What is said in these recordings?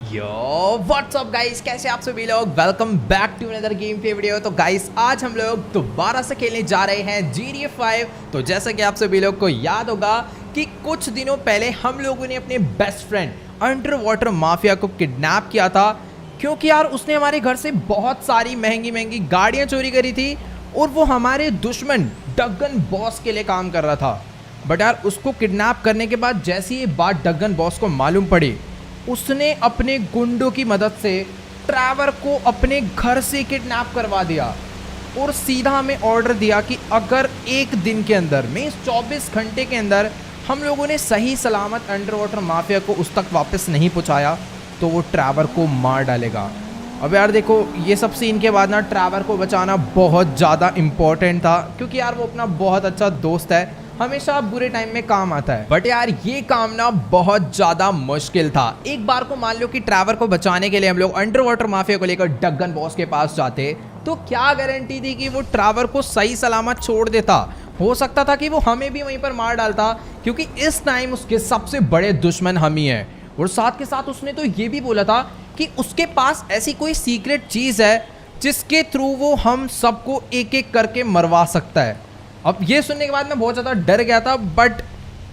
यो WhatsApp guys, कैसे आप सभी लोग। Welcome back to another game play video. तो गाइस आज हम लोग दोबारा से खेलने जा रहे हैं GTA 5। तो जैसा कि आप सभी लोग को याद होगा कि कुछ दिनों पहले हम लोगों ने अपने best friend under water mafia को किडनैप किया था, क्योंकि यार उसने हमारे घर से बहुत सारी महंगी महंगी गाड़ियाँ चोरी करी थी और वो हमारे दुश्मन डगन बॉस के लिए काम कर रहा था। बट यार उसको किडनैप करने के बाद जैसी ये बात डगन बॉस को मालूम पड़ी, उसने अपने गुंडों की मदद से ट्रैवर को अपने घर से किडनैप करवा दिया और सीधा हमें ऑर्डर दिया कि अगर एक दिन के अंदर में 24 घंटे के अंदर हम लोगों ने सही सलामत अंडर वाटर माफिया को उस तक वापस नहीं पहुंचाया तो वो ट्रैवर को मार डालेगा। अब यार देखो, ये सब सीन के बाद ना ट्रैवर को बचाना बहुत ज़्यादा इम्पोर्टेंट था, क्योंकि यार वो अपना बहुत अच्छा दोस्त है, हमेशा बुरे टाइम में काम आता है। बट यार ये काम ना बहुत ज्यादा मुश्किल था। एक बार को मान लो कि ट्रैवर को बचाने के लिए हम लोग अंडर वाटर माफिया को लेकर डगन बॉस के पास जाते, तो क्या गारंटी थी कि वो ट्रैवर को सही सलामत छोड़ देता। हो सकता था कि वो हमें भी वहीं पर मार डालता, क्योंकि इस टाइम उसके सबसे बड़े दुश्मन हम ही हैं। और साथ के साथ उसने तो ये भी बोला था कि उसके पास ऐसी कोई सीक्रेट चीज है जिसके थ्रू वो हम सबको एक एक करके मरवा सकता है। अब ये सुनने के बाद मैं बहुत ज़्यादा डर गया था, बट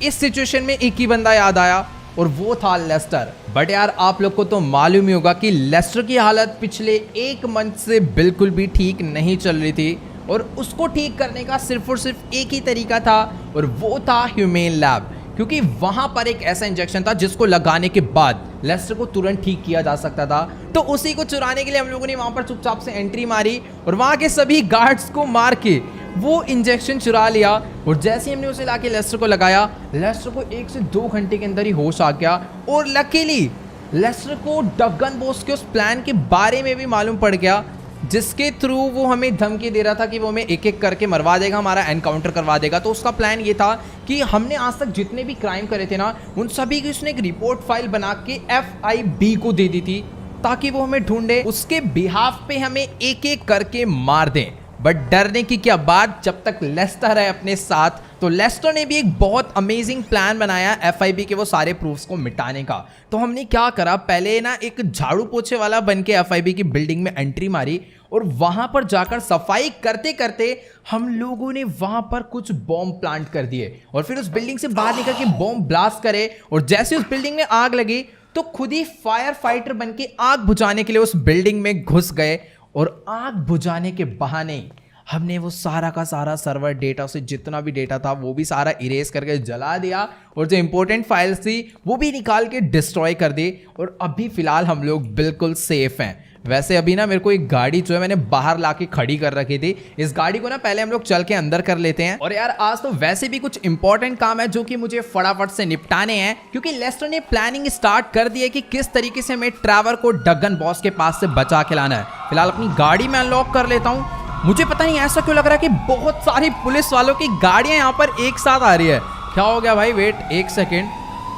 इस सिचुएशन में एक ही बंदा याद आया और वो था लेस्टर। बट यार आप लोग को तो मालूम ही होगा कि लेस्टर की हालत पिछले एक मंथ से बिल्कुल भी ठीक नहीं चल रही थी और उसको ठीक करने का सिर्फ और सिर्फ एक ही तरीका था और वो था ह्यूमेन लैब, क्योंकि वहां पर एक ऐसा इंजेक्शन था जिसको लगाने के बाद लेस्टर को तुरंत ठीक किया जा सकता था। तो उसी को चुराने के लिए हम लोगों ने वहां पर चुपचाप से एंट्री मारी और वहां के सभी गार्ड्स को मार के वो इंजेक्शन चुरा लिया। और जैसे ही हमने उसे लाके लेस्टर को लगाया, लेस्टर को 1 से 2 घंटे के अंदर ही होश आ गया। और लकीली लेस्टर को डगन बॉस के उस प्लान के बारे में भी मालूम पड़ गया, जिसके थ्रू वो हमें धमकी दे रहा था कि वो हमें एक एक करके मरवा देगा, हमारा एनकाउंटर करवा देगा। तो उसका प्लान ये था कि हमने आज तक जितने भी क्राइम करे थे ना, उन सभी की उसने एक रिपोर्ट फाइल बना के FIB को दे दी थी, ताकि वो हमें ढूंढे, उसके बिहाफ पे हमें एक एक करके मार दें। बट डरने की क्या बात, जब तक लेस्टर है अपने साथ। तो लेस्टर ने भी एक बहुत अमेजिंग प्लान बनाया FIB के वो सारे प्रूफ्स को मिटाने का। तो हमने क्या करा, पहले ना एक झाड़ू पोछे वाला बन के FIB की बिल्डिंग में एंट्री मारी और वहां पर जाकर सफाई करते करते हम लोगों ने वहां पर कुछ बॉम्ब प्लांट कर दिए और फिर उस बिल्डिंग से बाहर निकल के बॉम्ब ब्लास्ट करे। और जैसे उस बिल्डिंग में आग लगी तो खुद ही फायर फाइटर बन के आग बुझाने के लिए उस बिल्डिंग में घुस गए और आग बुझाने के बहाने हमने वो सारा का सारा सर्वर डेटा से जितना भी डेटा था वो भी सारा इरेज करके जला दिया और जो इंपॉर्टेंट फाइल्स थी वो भी निकाल के डिस्ट्रॉय कर दी। और अभी फिलहाल हम लोग बिल्कुल सेफ हैं। वैसे अभी ना मेरे को एक गाड़ी जो है मैंने बाहर लाके खड़ी कर रखी थी, इस गाड़ी को ना पहले हम लोग चल के अंदर कर लेते हैं। और यार आज तो वैसे भी कुछ इंपॉर्टेंट काम है जो कि मुझे फटाफट से निपटाने हैं, क्योंकि लेस्टर ने प्लानिंग स्टार्ट कर दी है कि किस तरीके से हमें ट्रैवर को डगन बॉस के पास से बचा के लाना है। फिलहाल अपनी गाड़ी में अनलॉक कर लेता हूँ। मुझे पता नहीं ऐसा क्यों लग रहा है कि बहुत सारी पुलिस वालों की गाड़ियां यहाँ पर एक साथ आ रही है। क्या हो गया भाई, वेट 1 सेकेंड।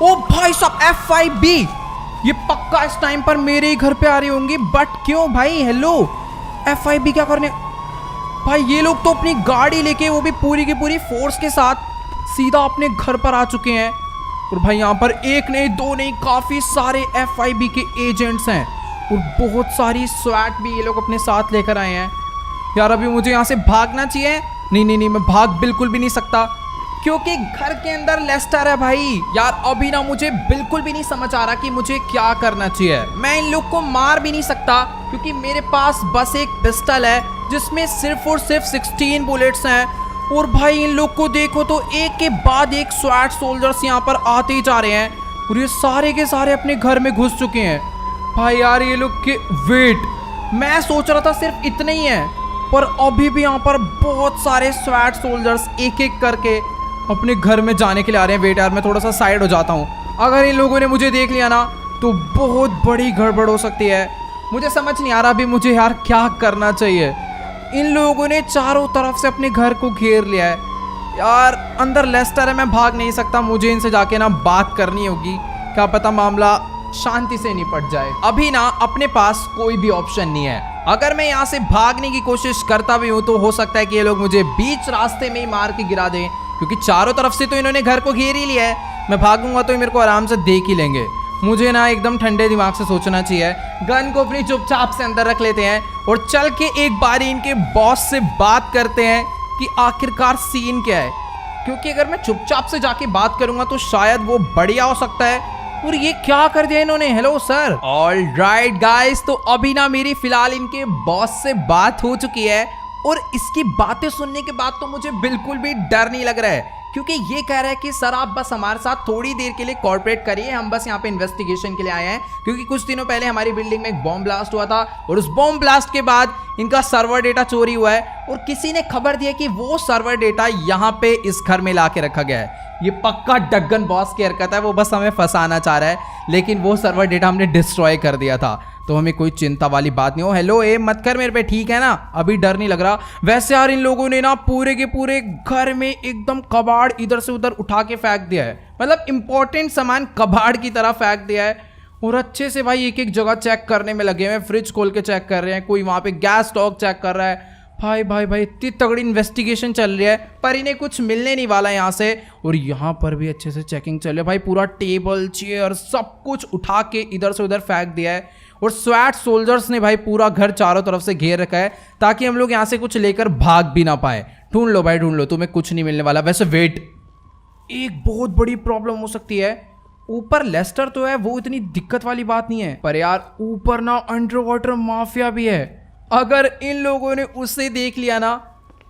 ओ भाई साहब, FIB ये पक्का इस टाइम पर मेरे ही घर पे आ रही होंगी। बट क्यों भाई, हेलो FIB क्या करने भाई, ये लोग तो अपनी गाड़ी लेके वो भी पूरी की पूरी फोर्स के साथ सीधा अपने घर पर आ चुके हैं। और भाई यहाँ पर एक नहीं दो नहीं, काफी सारे FIB के एजेंट्स हैं और बहुत सारी स्वैट भी ये लोग अपने साथ लेकर आए हैं। यार अभी मुझे यहाँ से भागना चाहिए। नहीं, मैं भाग बिल्कुल भी नहीं सकता, क्योंकि घर के अंदर लेस्टर है भाई। यार अभी ना मुझे बिल्कुल भी नहीं समझ आ रहा कि मुझे क्या करना चाहिए। मैं इन लोग को मार भी नहीं सकता, क्योंकि मेरे पास बस एक पिस्टल है जिसमें सिर्फ और सिर्फ 16 बुलेट्स हैं। और भाई इन लोग को देखो तो एक के बाद एक स्वैट सोल्जर्स यहाँ पर आते ही जा रहे हैं और ये सारे के सारे अपने घर में घुस चुके हैं। भाई यार ये लोग के वेट, मैं सोच रहा था सिर्फ इतने ही है, पर अभी भी यहाँ पर बहुत सारे स्वैट सोल्जर्स एक एक करके अपने घर में जाने के लिए आ रहे हैं। वेट यार मैं थोड़ा सा साइड हो जाता हूँ, अगर इन लोगों ने मुझे देख लिया ना तो बहुत बड़ी गड़बड़ हो सकती है। मुझे समझ नहीं आ रहा अभी मुझे यार क्या करना चाहिए। इन लोगों ने चारों तरफ से अपने घर को घेर लिया है। यार अंदर लेस्टर है, मैं भाग नहीं सकता, मुझे इनसे जाके ना बात करनी होगी, क्या पता मामला शांति से निपट जाए। अभी ना अपने पास कोई भी ऑप्शन नहीं है। अगर मैं यहाँ से भागने की कोशिश करता भी हूँ तो हो सकता है कि ये लोग मुझे बीच रास्ते में ही मार के गिरा दें, क्योंकि चारों तरफ से तो इन्होंने घर को घेर ही लिया है। मैं भागूंगा तो मेरे को आराम से देख ही लेंगे। मुझे ना एकदम ठंडे दिमाग से सोचना चाहिए। गन को अपनी चुपचाप से अंदर रख लेते हैं और चल के एक बारी इनके बॉस से बात करते हैं कि आखिरकार सीन क्या है, क्योंकि अगर मैं चुपचाप से जाके बात करूंगा तो शायद वो बढ़िया हो सकता है। और ये क्या कर दिया इन्होंने। Hello sir. All right guys, तो अभी ना मेरी फिलहाल इनके बॉस से बात हो चुकी है और इसकी बातें सुनने के बाद तो मुझे बिल्कुल भी डर नहीं लग रहा है, क्योंकि ये कह रहा है कि सर आप बस हमारे साथ थोड़ी देर के लिए कोऑपरेट करिए, हम बस यहाँ पे इन्वेस्टिगेशन के लिए आए हैं। क्योंकि कुछ दिनों पहले हमारी बिल्डिंग में एक बॉम्ब ब्लास्ट हुआ था और उस बॉम्ब ब्लास्ट के बाद इनका सर्वर डेटा चोरी हुआ है और किसी ने खबर दी है कि वो सर्वर डेटा यहाँ पे इस घर में ला के रखा गया है। ये पक्का डग्गन बॉस की हरकत है, वो बस हमें फंसाना चाह रहा है, लेकिन वो सर्वर डेटा हमने डिस्ट्रॉय कर दिया था, तो हमें कोई चिंता वाली बात नहीं हो। हेलो ए मत कर मेरे पे, ठीक है ना, अभी डर नहीं लग रहा। वैसे यार इन लोगों ने ना पूरे के पूरे घर में एकदम कबाड़ इधर से उधर उठा के फेंक दिया है, मतलब इंपॉर्टेंट सामान कबाड़ की तरह फेंक दिया है और अच्छे से भाई एक एक जगह चेक करने में लगे हुए हैं। फ्रिज खोल के चेक कर रहे हैं, कोई वहां पे गैस स्टॉक चेक कर रहा है। भाई भाई भाई इतनी तगड़ी इन्वेस्टिगेशन चल रही है, पर इन्हें कुछ मिलने नहीं वाला यहाँ से। और यहाँ पर भी अच्छे से चेकिंग चल रही है भाई, पूरा टेबल चेयर सब कुछ उठा के इधर से उधर फेंक दिया है और स्वैट सोल्जर्स ने भाई पूरा घर चारों तरफ से घेर रखा है ताकि हम लोग यहाँ से कुछ लेकर भाग भी ना पाए। ढूंढ लो भाई ढूंढ लो, तुम्हें कुछ नहीं मिलने वाला। वैसे वेट, एक बहुत बड़ी प्रॉब्लम हो सकती है। ऊपर लेस्टर तो है, वो इतनी दिक्कत वाली बात नहीं है, पर यार ऊपर ना अंडर वाटर माफिया भी है। अगर इन लोगों ने उसे देख लिया ना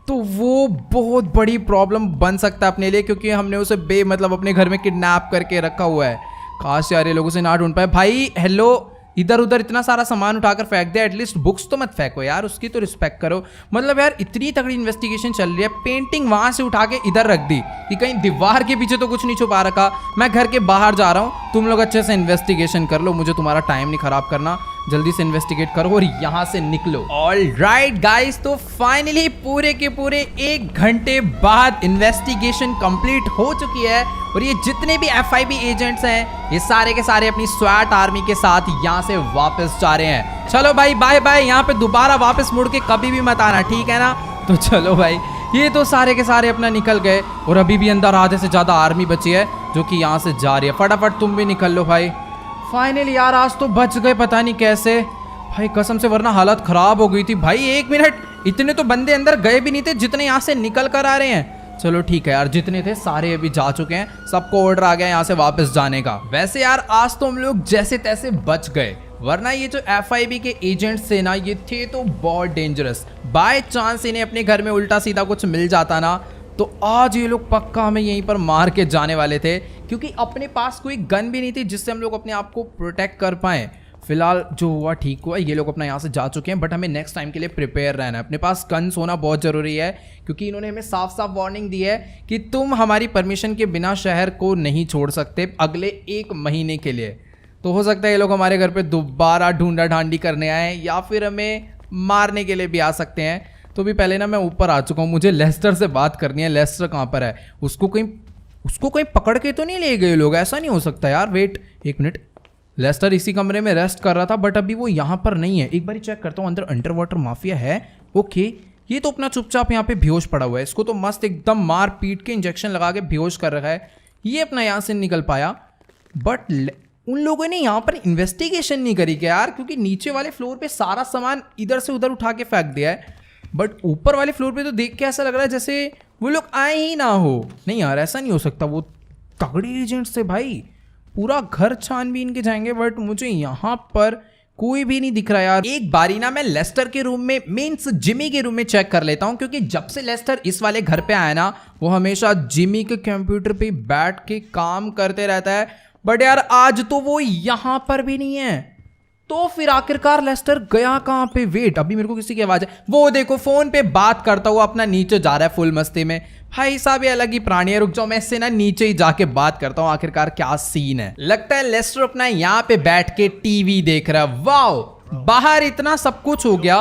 तो वो बहुत बड़ी प्रॉब्लम बन सकता है अपने लिए, क्योंकि हमने उसे मतलब अपने घर में किडनैप करके रखा हुआ है। खास यार ये लोगों से ना ढूंढ पाए। भाई हेलो, इधर उधर इतना सारा सामान उठाकर फेंक दिया, एटलीस्ट बुक्स तो मत फेंको यार, उसकी तो रिस्पेक्ट करो। मतलब यार इतनी तगड़ी इन्वेस्टिगेशन चल रही है, पेंटिंग वहां से उठा के इधर रख दी कि कहीं दीवार के पीछे तो कुछ नहीं छुपा रखा। मैं घर के बाहर जा रहा हूँ, तुम लोग अच्छे से इन्वेस्टिगेशन कर लो, मुझे तुम्हारा टाइम नहीं खराब करना, जल्दी से इन्वेस्टिगेट करो और यहाँ से निकलो। ऑल राइट गाइस, तो फाइनली पूरे के पूरे 1 घंटे बाद इन्वेस्टिगेशन कंप्लीट हो चुकी है और ये जितने भी FIB एजेंट्स हैं ये सारे के सारे अपनी स्वैट आर्मी के साथ यहाँ से वापस जा रहे हैं। चलो भाई बाय बाय, यहाँ पे दोबारा वापस मुड़ के कभी भी मत आना, ठीक है ना। तो चलो भाई, ये तो सारे के सारे अपना निकल गए और अभी भी अंदर आधे से ज्यादा आर्मी बची है जो कि यहाँ से जा रही है। फटाफट तुम भी निकल लो भाई। फाइनली यार आज तो बच गए, पता नहीं कैसे भाई, कसम से, वरना हालत खराब हो गई थी भाई। 1 मिनट, इतने तो बंदे अंदर गए भी नहीं थे जितने यहाँ से निकल कर आ रहे हैं। चलो ठीक है यार, जितने थे सारे अभी जा चुके हैं, सबको ऑर्डर आ गया यहाँ से वापस जाने का। वैसे यार आज तो हम लोग जैसे तैसे बच गए, वरना ये जो FIB के एजेंट्स थे ना, ये थे तो बहुत डेंजरस। बाय चांस इन्हें अपने घर में उल्टा सीधा कुछ मिल जाता ना तो आज ये लोग पक्का हमें यहीं पर मार के जाने वाले थे, क्योंकि अपने पास कोई गन भी नहीं थी जिससे हम लोग अपने आप को प्रोटेक्ट कर पाएँ। फिलहाल जो हुआ ठीक हुआ, ये लोग अपना यहाँ से जा चुके हैं, बट हमें नेक्स्ट टाइम के लिए प्रिपेयर रहना है। अपने पास गन्स होना बहुत ज़रूरी है, क्योंकि इन्होंने हमें साफ साफ वार्निंग दी है कि तुम हमारी परमिशन के बिना शहर को नहीं छोड़ सकते अगले 1 महीने के लिए। तो हो सकता है ये लोग हमारे घर पे दोबारा ढूंढा ढांडी करने आए या फिर हमें मारने के लिए भी आ सकते हैं। तो भी पहले ना मैं ऊपर आ चुका हूँ, मुझे लेस्टर से बात करनी है। लेस्टर कहाँ पर है? उसको कहीं पकड़ के तो नहीं ले गए लोग? ऐसा नहीं हो सकता यार। वेट 1 मिनट, लेस्टर इसी कमरे में रेस्ट कर रहा था, बट अभी वो यहाँ पर नहीं है। एक बार चेक करता हूँ, अंदर अंडर वाटर माफिया है। ओके, ये तो अपना चुपचाप यहाँ पे बेहोश पड़ा हुआ है, इसको तो मस्त एकदम मार पीट के इंजेक्शन लगा के बेहोश कर रखा है। ये अपना यहाँ से निकल पाया, बट उन लोगों ने यहाँ पर इन्वेस्टिगेशन नहीं करी क्या यार? क्योंकि नीचे वाले फ्लोर पे सारा सामान इधर से उधर उठा के फेंक दिया है, बट ऊपर वाले फ्लोर पे तो देख के ऐसा लग रहा है जैसे वो लोग आए ही ना हो। नहीं यार, ऐसा नहीं हो सकता, वो तगड़े एजेंट्स थे भाई, पूरा घर छानबीन के जाएंगे, बट मुझे यहाँ पर कोई भी नहीं दिख रहा यार। एक बारी ना मैं लेस्टर के रूम में, मीन्स जिमी के रूम में चेक कर लेता हूँ, क्योंकि जब से लेस्टर इस वाले घर पे आया ना, वो हमेशा जिमी के कंप्यूटर पे बैठ के काम करते रहता है, बट यार आज तो वो यहाँ पर भी नहीं है। तो फिर आखिरकार लेस्टर गया कहाँ पे? वेट, अभी मेरे को किसी की आवाज है, वो देखो फोन पे बात करता हुआ अपना नीचे जा रहा है फुल मस्ती में। भाई साहब ये अलग ही प्राणी है, रुक जाओ, मैं इससे ना नीचे ही जाके बात करता हूँ आखिरकार क्या सीन है। लगता है लेस्टर अपना यहाँ पे बैठ के टीवी देख रहा है। वाओ, बाहर इतना सब कुछ हो गया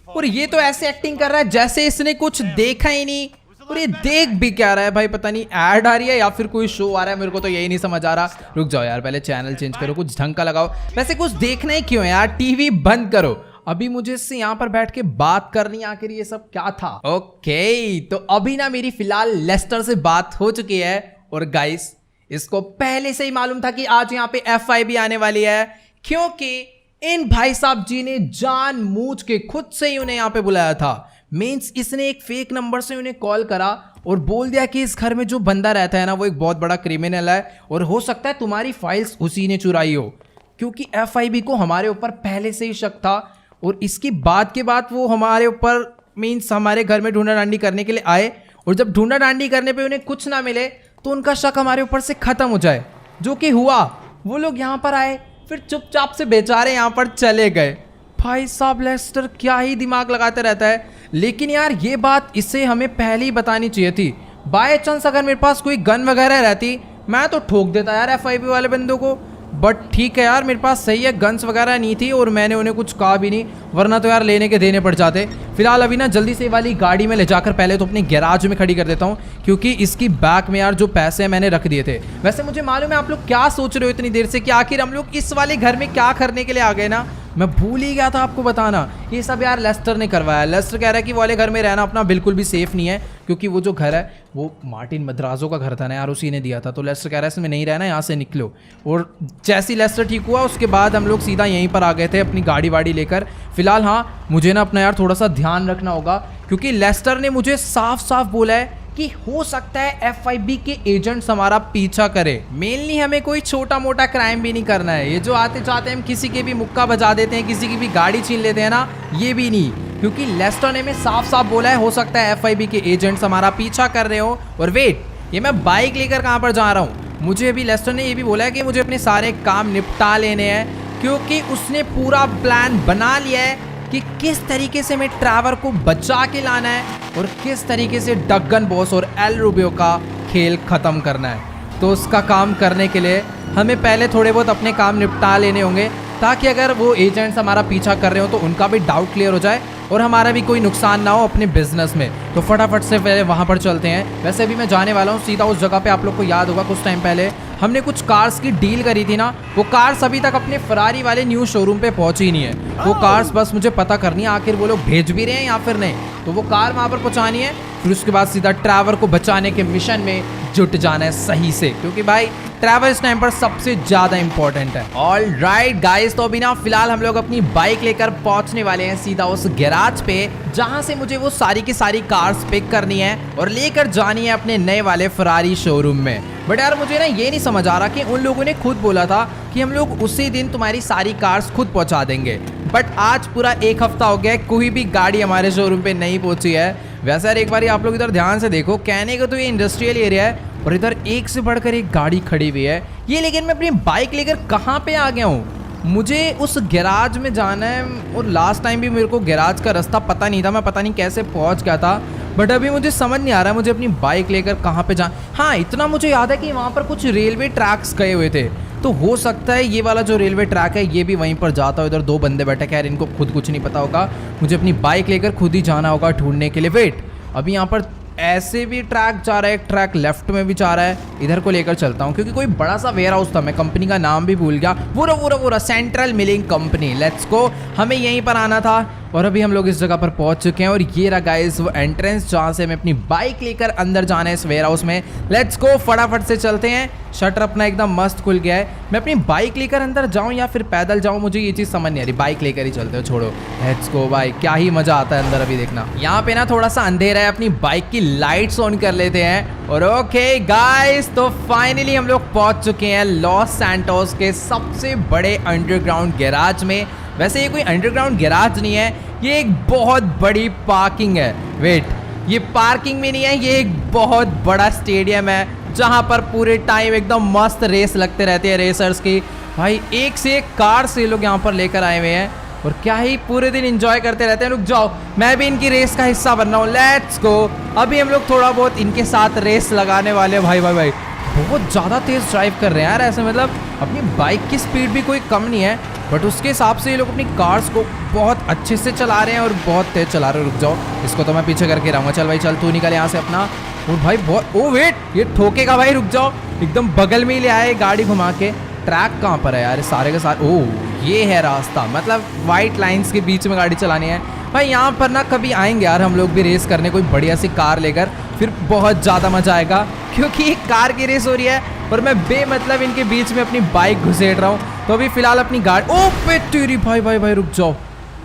और ये तो ऐसे एक्टिंग कर रहा है जैसे इसने कुछ देखा ही नहीं। और ये देख भी क्या रहा है भाई, पता नहीं ऐड आ रही है या फिर कोई शो आ रहा है, मेरे को तो यही नहीं समझ आ रहा। रुक जाओ यार, पहले चैनल चेंज करो, कुछ ढंग का लगाओ। वैसे कुछ देखना ही क्यों है यार, टीवी बंद करो। अभी मुझे इससे यहाँ पर बैठ के बात करनी, आखिर ये सब क्या था? ओके, तो अभी ना मेरी फिलहाल लेस्टर से बात हो चुकी है और गाइस इसको पहले से ही मालूम था कि आज यहाँ पे FIB आने वाली है, क्योंकि इन भाई साहब जी ने जानबूझ के खुद से ही उन्हें यहाँ पे बुलाया था। मींस इसने एक फेक नंबर से उन्हें कॉल करा और बोल दिया कि इस घर में जो बंदा रहता है ना वो एक बहुत बड़ा क्रिमिनल है और हो सकता है तुम्हारी फाइल्स उसी ने चुराई हो, क्योंकि FIB को हमारे ऊपर पहले से ही शक था। और इसकी बात के बाद वो हमारे ऊपर मींस हमारे घर में ढूंढा डांडी करने के लिए आए, और जब ढूंढा डांडी करने पे उन्हें कुछ ना मिले तो उनका शक हमारे ऊपर से खत्म हो जाए, जो कि हुआ। वो लोग यहाँ पर आए, फिर चुपचाप से बेचारे यहाँ पर चले गए। भाई साहब लेस्टर क्या ही दिमाग लगाते रहता है, लेकिन यार ये बात इसे हमें पहले ही बतानी चाहिए थी। बाय चांस अगर मेरे पास कोई गन वगैरह रहती मैं तो ठोक देता यार FIB वाले बंदों को, बट ठीक है यार मेरे पास सही है गन्स वगैरह नहीं थी और मैंने उन्हें कुछ कहा भी नहीं, वरना तो यार लेने के देने पड़ जाते। फिलहाल अभी ना जल्दी से वाली गाड़ी में ले जाकर पहले तो अपने गैराज में खड़ी कर देता हूँ, क्योंकि इसकी बैक में यार जो पैसे मैंने रख दिए थे। वैसे मुझे मालूम है आप लोग क्या सोच रहे हो इतनी देर से कि आखिर हम लोग इस वाले घर में क्या करने के लिए आ गए ना, मैं भूल ही गया था आपको बताना। ये सब यार लेस्टर ने करवाया। लेस्टर कह रहा है कि वो वाले घर में रहना अपना बिल्कुल भी सेफ नहीं है, क्योंकि वो जो घर है वो मार्टिन मद्राजो का घर था ना यार, उसी ने दिया था। तो लेस्टर कह रहा है इसमें नहीं रहना, यहाँ से निकलो। और जैसे ही लेस्टर ठीक हुआ उसके बाद हम लोग सीधा यहीं पर आ गए थे अपनी गाड़ी वाड़ी लेकर। फिलहाल हाँ मुझे ना अपना यार थोड़ा सा ध्यान रखना होगा, क्योंकि लेस्टर ने मुझे साफ साफ बोला है कि हो सकता है FIB के एजेंट्स हमारा पीछा करे। मेनली हमें कोई छोटा मोटा क्राइम भी नहीं करना है, ये जो आते जाते हम किसी के भी मुक्का बजा देते हैं, किसी की भी गाड़ी छीन लेते हैं ना, ये भी नहीं, क्योंकि लेस्टर ने हमें साफ साफ बोला है हो सकता है FIB के एजेंट्स हमारा पीछा कर रहे हो। और वेट, ये मैं बाइक लेकर कहाँ पर जा रहा हूँ? मुझे अभी लेस्टर ने ये भी बोला है कि मुझे अपने सारे काम निपटा लेने हैं, क्योंकि उसने पूरा प्लान बना लिया है कि किस तरीके से हमें ट्रैवर को बचा के लाना है और किस तरीके से डगन बॉस और एल रूबियो का खेल खत्म करना है। तो उसका काम करने के लिए हमें पहले थोड़े बहुत अपने काम निपटा लेने होंगे, ताकि अगर वो एजेंट्स हमारा पीछा कर रहे हो तो उनका भी डाउट क्लियर हो जाए और हमारा भी कोई नुकसान ना हो अपने बिजनेस में। तो फटाफट से पहले वहाँ पर चलते हैं। वैसे अभी मैं जाने वाला हूँ सीधा उस जगह पे। आप लोग को याद होगा कुछ टाइम पहले हमने कुछ कार्स की डील करी थी ना, वो कार्स अभी तक अपने फरारी वाले न्यू शोरूम पे पहुंची ही नहीं है। वो कार्स बस मुझे पता करनी है आखिर वो लोग भेज भी रहे हैं या फिर नहीं, तो वो कार वहाँ पर पहुँचानी है। फिर उसके बाद सीधा ट्रैवर को बचाने के मिशन में जुट जाना है सही से, क्योंकि भाई ट्रैवल इस टाइम पर सबसे ज्यादा इंपॉर्टेंट है। ऑल राइट गाइस, तो अभी ना फिलहाल हम लोग अपनी बाइक लेकर पहुंचने वाले हैं सीधा उस गैराज पे, जहां से मुझे वो सारी की सारी कार्स पिक करनी है और लेकर जानी है अपने नए वाले फरारी शोरूम में। बट यार मुझे ना ये नहीं समझ आ रहा कि उन लोगों ने खुद बोला था कि हम लोग उसी दिन तुम्हारी सारी कार्स खुद पहुंचा देंगे, बट आज पूरा एक हफ्ता हो गया है, कोई भी गाड़ी हमारे शोरूम पे नहीं पहुंची है। वैसे यार एक बार आप लोग इधर ध्यान से देखो, कहने को तो ये इंडस्ट्रियल एरिया है और इधर एक से बढ़कर एक गाड़ी खड़ी हुई है ये, लेकिन मैं अपनी बाइक लेकर कहाँ पे आ गया हूँ? मुझे उस गैराज में जाना है और लास्ट टाइम भी मेरे को गैराज का रास्ता पता नहीं था, मैं पता नहीं कैसे पहुँच गया था। बट अभी मुझे समझ नहीं आ रहा है मुझे अपनी बाइक लेकर कहाँ पे जा। हाँ इतना मुझे याद है कि वहाँ पर कुछ रेलवे ट्रैक्स गए हुए थे, तो हो सकता है ये वाला जो रेलवे ट्रैक है ये भी वहीं पर जाता हो। इधर दो बंदे बैठे, खैर इनको खुद कुछ नहीं पता होगा, मुझे अपनी बाइक लेकर खुद ही जाना होगा ढूंढने के लिए। वेट, अभी यहाँ पर ऐसे भी ट्रैक जा रहा है, एक ट्रैक लेफ्ट में भी जा रहा है, इधर को लेकर चलता हूँ क्योंकि कोई बड़ा सा वेयर हाउस था, मैं कंपनी का नाम भी भूल गया, पूरा central milling company. Let's go, हमें यहीं पर आना था और अभी हम लोग इस जगह पर पहुंच चुके हैं और ये रहा गाइस वो एंट्रेंस जहाँ से हमें अपनी बाइक लेकर अंदर जाना है इस वेयर हाउस में। लेट्स गो, फटाफट से चलते हैं। शटर अपना एकदम मस्त खुल गया है। मैं अपनी बाइक लेकर अंदर जाऊं या फिर पैदल जाऊं, मुझे ये चीज़ समझ नहीं आ रही। बाइक लेकर ही चलते हो, छोड़ो। लेट्स गो भाई, क्या ही मजा आता है अंदर। अभी देखना यहाँ पे ना थोड़ा सा अंधेरा है, अपनी बाइक की लाइट्स ऑन कर लेते हैं। और ओके गाइस, तो फाइनली हम लोग पहुंच चुके हैं लॉस सैंटोस के सबसे बड़े अंडरग्राउंड गैराज में। वैसे ये कोई अंडरग्राउंड गैराज नहीं है, ये एक बहुत बड़ी पार्किंग है। वेट, ये पार्किंग में नहीं है, ये एक बहुत बड़ा स्टेडियम है जहां पर पूरे टाइम एकदम मस्त रेस लगते रहते हैं रेसर्स की। भाई एक से एक कार से लोग यहाँ पर लेकर आए हुए हैं और क्या ही पूरे दिन एंजॉय करते रहते हैं। रुक जाओ, मैं भी इनकी रेस का हिस्सा बन रहा हूँ। लेट्स गो, अभी हम लोग थोड़ा बहुत इनके साथ रेस लगाने वाले हैं। भाई भाई भाई बहुत ज़्यादा तेज़ ड्राइव कर रहे हैं यार, ऐसे मतलब अपनी बाइक की स्पीड भी कोई कम नहीं है, बट उसके हिसाब से ये लोग अपनी कार्स को बहुत अच्छे से चला रहे हैं और बहुत तेज चला रहे हैं। रुक जाओ, इसको तो मैं पीछे करके रहूँगा। चल भाई चल, तू निकल यहाँ से अपना। और भाई बहुत, ओ वेट, ये ठोकेगा भाई, रुक जाओ। एकदम बगल में ही ले आए गाड़ी घुमा के। ट्रैक कहाँ पर है यार, सारे के सारे? ओह ये है रास्ता, मतलब वाइट लाइन्स के बीच में गाड़ी चलानी है। भाई यहाँ पर ना कभी आएंगे यार हम लोग भी रेस करने, कोई बढ़िया सी कार लेकर, फिर बहुत ज़्यादा मजा आएगा क्योंकि एक कार की रेस हो रही है और मैं बेमतलब इनके बीच में अपनी बाइक घुसेड़ रहा हूँ। तो अभी फिलहाल अपनी गाड़ी, ओ पे तेरी भाई भाई भाई रुक जाओ,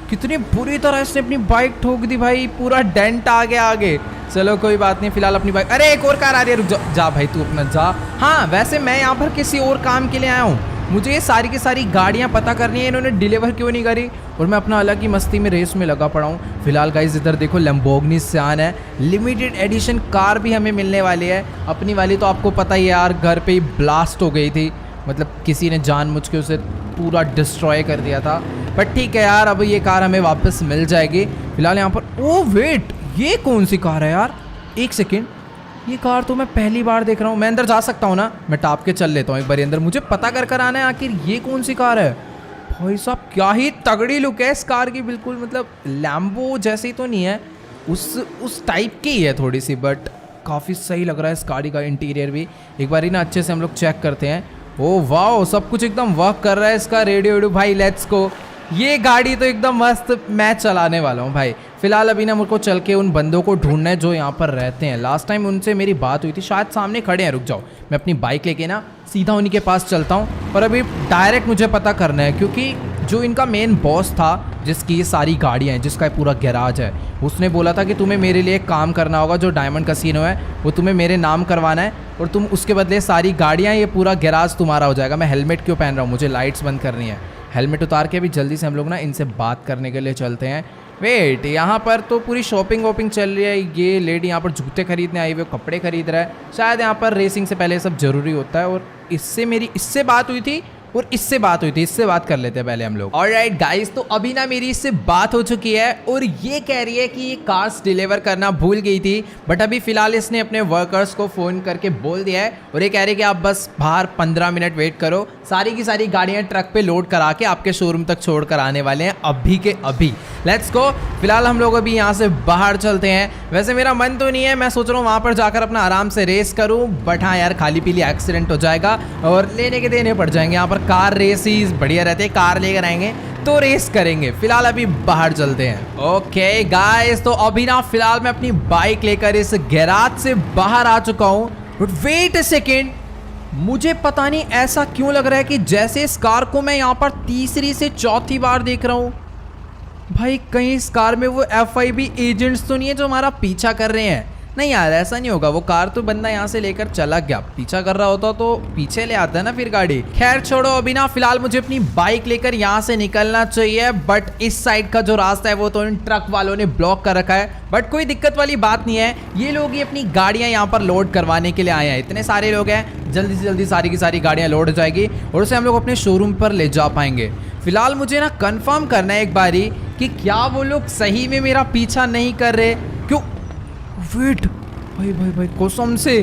कितनी बुरी तरह इसने अपनी बाइक ठोक दी भाई, पूरा डेंट आ गया आगे। चलो कोई बात नहीं, फिलहाल अपनी बाइक, अरे एक और कार आ रही है, रुक जा भाई तू अपना जा। हाँ वैसे मैं यहाँ पर किसी और काम के लिए आया हूँ, मुझे ये सारी की सारी गाड़ियाँ पता करनी है, इन्होंने डिलीवर क्यों नहीं करी, और मैं अपना अलग ही मस्ती में रेस में लगा पड़ा हूँ। फिलहाल गाइस इधर देखो लैम्बोर्गिनी सियान है, लिमिटेड एडिशन कार भी हमें मिलने वाली है। अपनी वाली तो आपको पता ही है यार, घर पे ही ब्लास्ट हो गई थी, मतलब किसी ने जानबूझ के उसे पूरा डिस्ट्रॉय कर दिया था। बट ठीक है यार, अब ये कार हमें वापस मिल जाएगी। फिलहाल यहाँ पर, ओ वेट, ये कौन सी कार है यार, एक सेकेंड, ये कार तो मैं पहली बार देख रहा हूँ। मैं अंदर जा सकता हूँ ना, मैं टाप के चल लेता हूँ एक बार अंदर, मुझे पता कर आना है आखिर ये कौन सी कार है। भाई साहब क्या ही तगड़ी लुक है इस कार की, बिल्कुल मतलब लैम्बो जैसी तो नहीं है, उस टाइप की ही है थोड़ी सी, बट काफ़ी सही लग रहा है इस गाड़ी का इंटीरियर भी। एक बार ही ना अच्छे से हम लोग चेक करते हैं। ओ वाह, सब कुछ एकदम वर्क कर रहा है इसका, रेडियो वेडियो भाई, लेट्स गो। ये गाड़ी तो एकदम मस्त, मैं चलाने वाला हूँ भाई। फिलहाल अभी ना मुझको को चल के उन बंदों को ढूंढना है जो यहाँ पर रहते हैं। लास्ट टाइम उनसे मेरी बात हुई थी, शायद सामने खड़े हैं, रुक जाओ मैं अपनी बाइक लेके ना सीधा उन्हीं के पास चलता हूँ। और अभी डायरेक्ट मुझे पता करना है, क्योंकि जो इनका मेन बॉस था जिसकी ये सारी गाड़ियाँ हैं, जिसका पूरा गैराज है, उसने बोला था कि तुम्हें मेरे लिए एक काम करना होगा, जो डायमंड कैसीनो है वो तुम्हें मेरे नाम करवाना है, और तुम उसके बदले सारी गाड़ियाँ, ये पूरा गैराज तुम्हारा हो जाएगा। मैं हेलमेट क्यों पहन रहा हूँ, मुझे लाइट्स बंद करनी है। हेलमेट उतार के अभी जल्दी से हम लोग ना इनसे बात करने के लिए चलते हैं। वेट, यहाँ पर तो पूरी शॉपिंग वॉपिंग चल रही है। ये लेडी यहाँ पर जूते खरीदने आई हुई, कपड़े खरीद रहा है, शायद यहाँ पर रेसिंग से पहले सब जरूरी होता है। और इससे बात हुई थी, और इससे बात हुई थी, इससे बात कर लेते हैं पहले हम लोग। ऑलराइट गाइस, तो अभी ना मेरी इससे बात हो चुकी है, और ये कह रही है कि ये कार्स डिलीवर करना भूल गई थी, बट अभी फिलहाल इसने अपने वर्कर्स को फ़ोन करके बोल दिया है, और ये कह रही है कि आप बस बाहर 15 मिनट वेट करो, सारी की सारी गाड़ियाँ ट्रक पे लोड करा के आपके शोरूम तक छोड़ कर आने वाले हैं अभी के अभी। Let's go. फिलहाल हम लोग अभी यहाँ से बाहर चलते हैं। वैसे मेरा मन तो नहीं है, मैं सोच रहा हूँ वहाँ पर जाकर अपना आराम से रेस करूँ, बट हाँ यार, खाली पीली एक्सीडेंट हो जाएगा और लेने के देने पड़ जाएंगे। यहाँ पर कार रेसिस बढ़िया रहते हैं, कार लेकर आएंगे तो रेस करेंगे। फिलहाल अभी बाहर चलते हैं। ओके गाइस, तो अभी ना फिलहाल मैं अपनी बाइक लेकर इस गैराज से बाहर आ चुका हूँ। बट वेट अ सेकेंड, मुझे पता नहीं ऐसा क्यों लग रहा है कि जैसे इस कार को मैं यहाँ पर तीसरी से चौथी बार देख रहा हूँ। भाई कहीं इस कार में वो FIB एजेंट्स तो नहीं है जो हमारा पीछा कर रहे हैं? नहीं यार, ऐसा नहीं होगा। वो कार तो बंदा यहाँ से लेकर चला गया, पीछा कर रहा होता तो पीछे ले आता है ना फिर गाड़ी। खैर छोड़ो, अभी ना फिलहाल मुझे अपनी बाइक लेकर यहाँ से निकलना चाहिए, बट इस साइड का जो रास्ता है वो तो इन ट्रक वालों ने ब्लॉक कर रखा है। बट कोई दिक्कत वाली बात नहीं है, ये लोग ही अपनी गाड़ियाँ यहाँ पर लोड करवाने के लिए आए हैं। इतने सारे लोग हैं, जल्दी से जल्दी सारी की सारी गाड़ियाँ लोड हो जाएगी और उसे हम लोग अपने शोरूम पर ले जा पाएंगे। फिलहाल मुझे ना कंफर्म करना है एक बारी कि क्या वो लोग सही में मेरा पीछा नहीं कर रहे। क्यों? वेट, भाई कसम से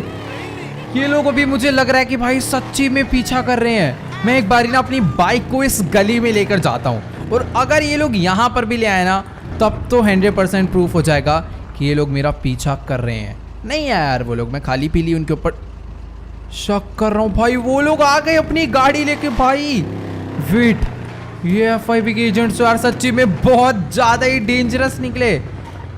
ये लोग, अभी मुझे लग रहा है कि भाई सच्ची में पीछा कर रहे हैं। मैं एक बारी ना अपनी बाइक को इस गली में लेकर जाता हूँ, और अगर ये लोग यहाँ पर भी ले आए ना, तब तो 100% प्रूफ हो जाएगा कि ये लोग मेरा पीछा कर रहे हैं। नहीं यार, वो लोग, मैं खाली पीली उनके ऊपर शक कर रहा हूँ। भाई वो लोग आ गए अपनी गाड़ी लेके। भाई वेट, ये FIB के एजेंट्स यार सच्ची में बहुत ज़्यादा ही डेंजरस निकले।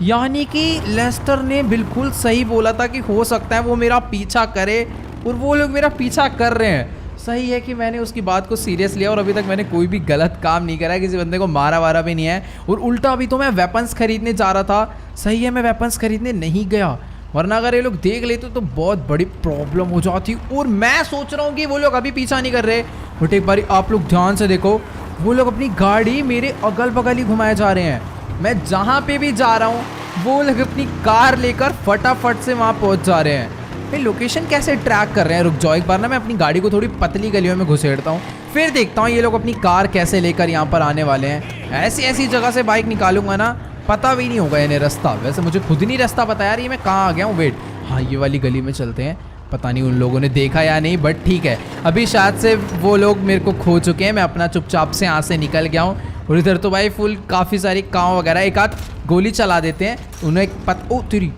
यानी कि लेस्टर ने बिल्कुल सही बोला था कि हो सकता है वो मेरा पीछा करे, और वो लोग मेरा पीछा कर रहे हैं। सही है कि मैंने उसकी बात को सीरियस लिया, और अभी तक मैंने कोई भी गलत काम नहीं करा है, किसी बंदे को मारा वारा भी नहीं है। और उल्टा अभी तो मैं वेपन्स खरीदने जा रहा था। सही है, मैं वेपन्स खरीदने नहीं गया, वरना अगर ये लोग देख लेते तो बहुत बड़ी प्रॉब्लम हो जाती। और मैं सोच रहा हूँ कि वो लोग अभी पीछा नहीं कर रहे, बट एक बारी आप लोग ध्यान से देखो, वो लोग अपनी गाड़ी मेरे अगल बगल ही घुमाए जा रहे हैं। मैं जहाँ पे भी जा रहा हूँ वो लोग अपनी कार लेकर फटाफट से वहाँ पहुँच जा रहे हैं। भाई लोकेशन कैसे ट्रैक कर रहे हैं? रुक जाओ, एक बार ना मैं अपनी गाड़ी को थोड़ी पतली गलियों में घुसेड़ता हूँ, फिर देखता हूँ ये लोग अपनी कार कैसे लेकर यहाँ पर आने वाले हैं। ऐसी जगह से बाइक निकालूंगा ना, पता भी नहीं होगा इन्हें रास्ता। वैसे मुझे खुद नहीं रास्ता पता यार, ये मैं कहाँ आ गया हूँ। वेट, हाँ ये वाली गली में चलते हैं। पता नहीं उन लोगों ने देखा या नहीं, बट ठीक है, अभी शायद से वो लोग मेरे को खो चुके हैं। मैं अपना चुपचाप से यहाँ से निकल गया हूँ। और इधर तो भाई फुल काफ़ी सारी कांव वगैरह, एक आध गोली चला देते हैं उन्हें। ओ तेरी,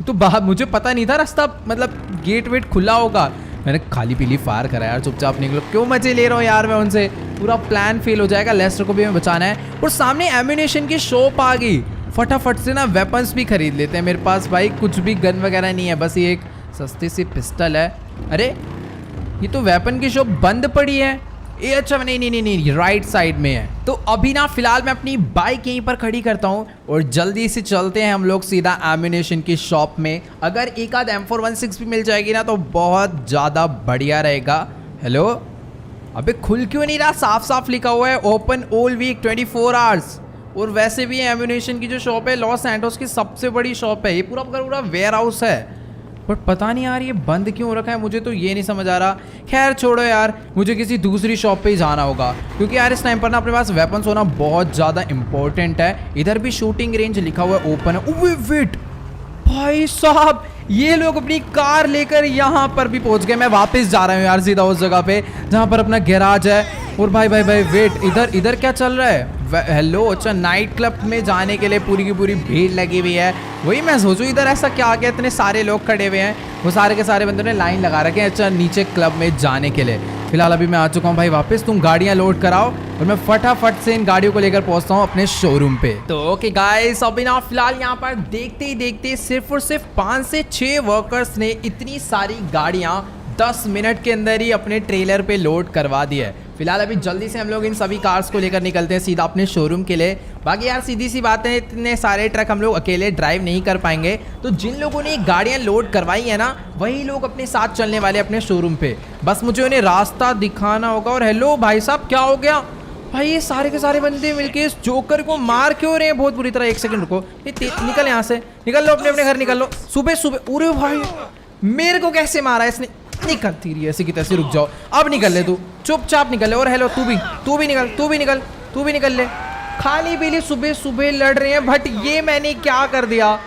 तो बाहर मुझे पता नहीं था रास्ता, मतलब गेट वेट खुला होगा। मैंने खाली पीली फायर करा यार, चुपचाप निकलो। क्यों मजे ले रहा हूँ यार मैं उनसे, पूरा प्लान फेल हो जाएगा। लेस्टर को भी हमें बचाना है। और सामने एम्यूनेशन की शॉप आ गई, फटाफट से ना वेपन्स भी खरीद लेते हैं। मेरे पास भाई कुछ भी गन वगैरह नहीं है, बस ये एक सस्ती सी पिस्टल है। अरे ये तो वेपन की शॉप बंद पड़ी है। ये अच्छा नहीं नहीं नहीं नहीं राइट साइड में है। तो अभी ना फिलहाल मैं अपनी बाइक यहीं पर खड़ी करता हूँ और जल्दी से चलते हैं हम लोग सीधा एम्यूनेशन की शॉप में। अगर एक आध M416 भी मिल जाएगी ना तो बहुत ज़्यादा बढ़िया रहेगा। हेलो, अबे खुल क्यों नहीं रहा? साफ साफ लिखा हुआ है ओपन ऑल वीक 24 आवर्स। और वैसे भी एम्यूनेशन की जो शॉप है लॉस सैंटोस की सबसे बड़ी शॉप है, ये पूरा पूरा वेयर हाउस है। बट पता नहीं यार ये बंद क्यों हो रखा है, मुझे तो ये नहीं समझ आ रहा। खैर छोड़ो यार, मुझे किसी दूसरी शॉप पे ही जाना होगा क्योंकि यार इस टाइम पर ना अपने पास वेपन्स होना बहुत ज़्यादा इंपॉर्टेंट है। इधर भी शूटिंग रेंज लिखा हुआ है ओपन है। वेट भाई साहब, ये लोग अपनी कार लेकर यहाँ पर भी पहुँच गए। मैं वापस जा रहा हूँ यार सीधा उस जगह पे जहाँ पर अपना गैराज है। और भाई भाई भाई वेट, इधर क्या चल रहा है? हेलो, अच्छा नाइट क्लब में जाने के लिए पूरी की पूरी भीड़ लगी हुई है। वही मैं सोचूं इधर ऐसा क्या आ गया, इतने सारे लोग खड़े हुए हैं। वो सारे के सारे बंदों ने लाइन लगा रखे हैं अच्छा नीचे क्लब में जाने के लिए। फिलहाल अभी मैं आ चुका हूँ भाई वापस। तुम गाड़ियाँ लोड कराओ और मैं फटाफट से इन गाड़ियों को लेकर पहुँचता हूँ अपने शोरूम पे। तो ओके गाइस, अभी ना फिलहाल यहाँ पर देखते ही देखते सिर्फ और सिर्फ 5 से 6 वर्कर्स ने इतनी सारी गाड़ियाँ 10 मिनट के अंदर ही अपने ट्रेलर पे लोड करवा दी है। फिलहाल अभी जल्दी से हम लोग इन सभी कार्स को लेकर निकलते हैं सीधा अपने शोरूम के लिए। बाकी यार सीधी सी बात है, इतने सारे ट्रक हम लोग अकेले ड्राइव नहीं कर पाएंगे, तो जिन लोगों ने गाड़ियां लोड करवाई है ना वही लोग अपने साथ चलने वाले अपने शोरूम पे। बस मुझे उन्हें रास्ता दिखाना होगा। और हेलो भाई साहब, क्या हो गया भाई? ये सारे के सारे बंदे मिलके इस जोकर को मार क्यों रहे हैं बहुत बुरी तरह? एक सेकंड रुको, निकल यहाँ से, निकल लो, अपने घर निकल लो। सुबह सुबह अरे भाई मेरे को कैसे मारा इसने? निकलती रही ऐसे की तैसे, रुक जाओ, अब निकल ले तू, चुपचाप निकल ले। और हेलो तू भी निकल ले। खाली पीली सुबह सुबह लड़ रहे हैं। बट ये मैंने क्या कर दिया?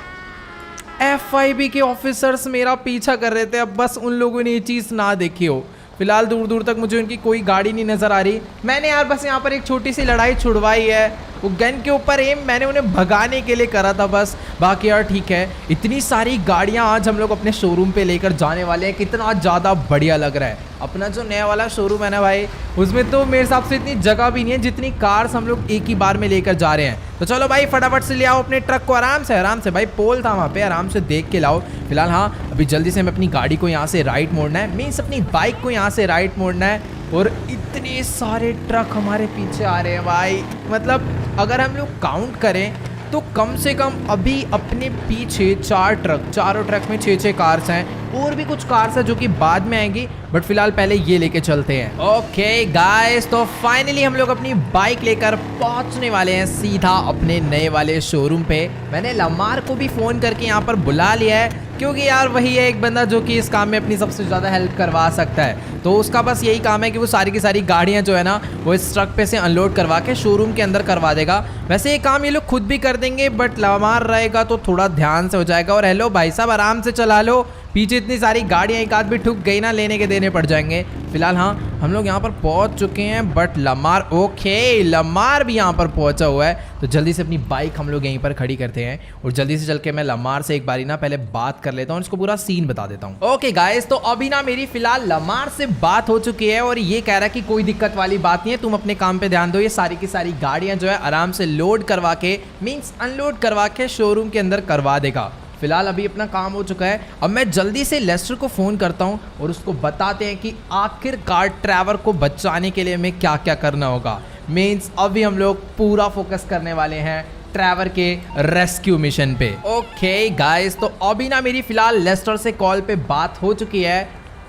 FIB के ऑफिसर्स मेरा पीछा कर रहे थे। अब बस उन लोगों ने ये चीज़ ना देखी हो। फिलहाल दूर दूर तक मुझे उनकी कोई गाड़ी नहीं नजर आ रही। मैंने यार बस यहाँ पर एक छोटी सी लड़ाई छुड़वाई है, वो गन के ऊपर एम मैंने उन्हें भगाने के लिए करा था बस। बाकी यार ठीक है, इतनी सारी गाड़ियाँ आज हम लोग अपने शोरूम पे लेकर जाने वाले हैं। कितना ज़्यादा बढ़िया लग रहा है। अपना जो नया वाला शोरूम है ना भाई, उसमें तो मेरे हिसाब से इतनी जगह भी नहीं है जितनी कार्स हम लोग एक ही बार में लेकर जा रहे हैं। तो चलो भाई फटाफट से ले आओ अपने ट्रक को, आराम से भाई, पोल था वहाँ पे, आराम से देख के लाओ। फिलहाल हाँ, अभी जल्दी से हमें अपनी गाड़ी को यहाँ से राइट मोड़ना है, मीन्स अपनी बाइक को यहाँ से राइट मोड़ना है। और इतने सारे ट्रक हमारे पीछे आ रहे हैं भाई, मतलब अगर हम लोग काउंट करें तो कम से कम अभी अपने पीछे 4 ट्रक, चारों ट्रक में 6-6 कार्स हैं। और भी कुछ कार्स हैं जो कि बाद में आएंगी, बट फिलहाल पहले ये लेके चलते हैं। ओके गाइस, तो फाइनली हम लोग अपनी बाइक लेकर पहुंचने वाले हैं सीधा अपने नए वाले शोरूम पे। मैंने लमार को भी फ़ोन करके यहाँ पर बुला लिया है क्योंकि यार वही है एक बंदा जो कि इस काम में अपनी सबसे ज़्यादा हेल्प करवा सकता है। तो उसका बस यही काम है कि वो सारी की सारी गाड़ियाँ जो है ना वो इस ट्रक पे से अनलोड करवा के शोरूम के अंदर करवा देगा। वैसे ये काम ये लोग खुद भी कर देंगे, बट लमार रहेगा तो थोड़ा ध्यान से हो जाएगा। और हेलो भाई साहब, आराम से चला लो, पीछे इतनी सारी गाड़ियाँ एक आध भी ठुक गई ना, लेने के देने पड़ जाएंगे। फिलहाल हाँ, हम लोग यहाँ पर पहुँच चुके हैं, बट लमार ओके, लमार भी यहाँ पर पहुँचा हुआ है। तो जल्दी से अपनी बाइक हम लोग यहीं पर खड़ी करते हैं और जल्दी से चल के मैं लमार से एक बारी ना पहले बात कर लेता हूँ, इसको पूरा सीन बता देता हूँ। ओके गाइस, तो अभी ना मेरी फिलहाल लमार से बात हो चुकी है और ये कह रहा है कि कोई दिक्कत वाली बात नहीं है, तुम अपने काम पे ध्यान दो। ये सारी की सारी गाड़ियाँ जो है आराम से लोड करवा के, मीन्स अनलोड करवा के शोरूम के अंदर करवा देगा। फिलहाल अभी अपना काम हो चुका है। अब मैं जल्दी से लेस्टर को फ़ोन करता हूँ और उसको बताते हैं कि आखिरकार ट्रैवर को बचाने के लिए हमें क्या क्या करना होगा। मीन्स अभी हम लोग पूरा फोकस करने वाले हैं ट्रैवर के रेस्क्यू मिशन पे। ओके गाइस, तो अभी ना मेरी फिलहाल लेस्टर से कॉल पे बात हो चुकी है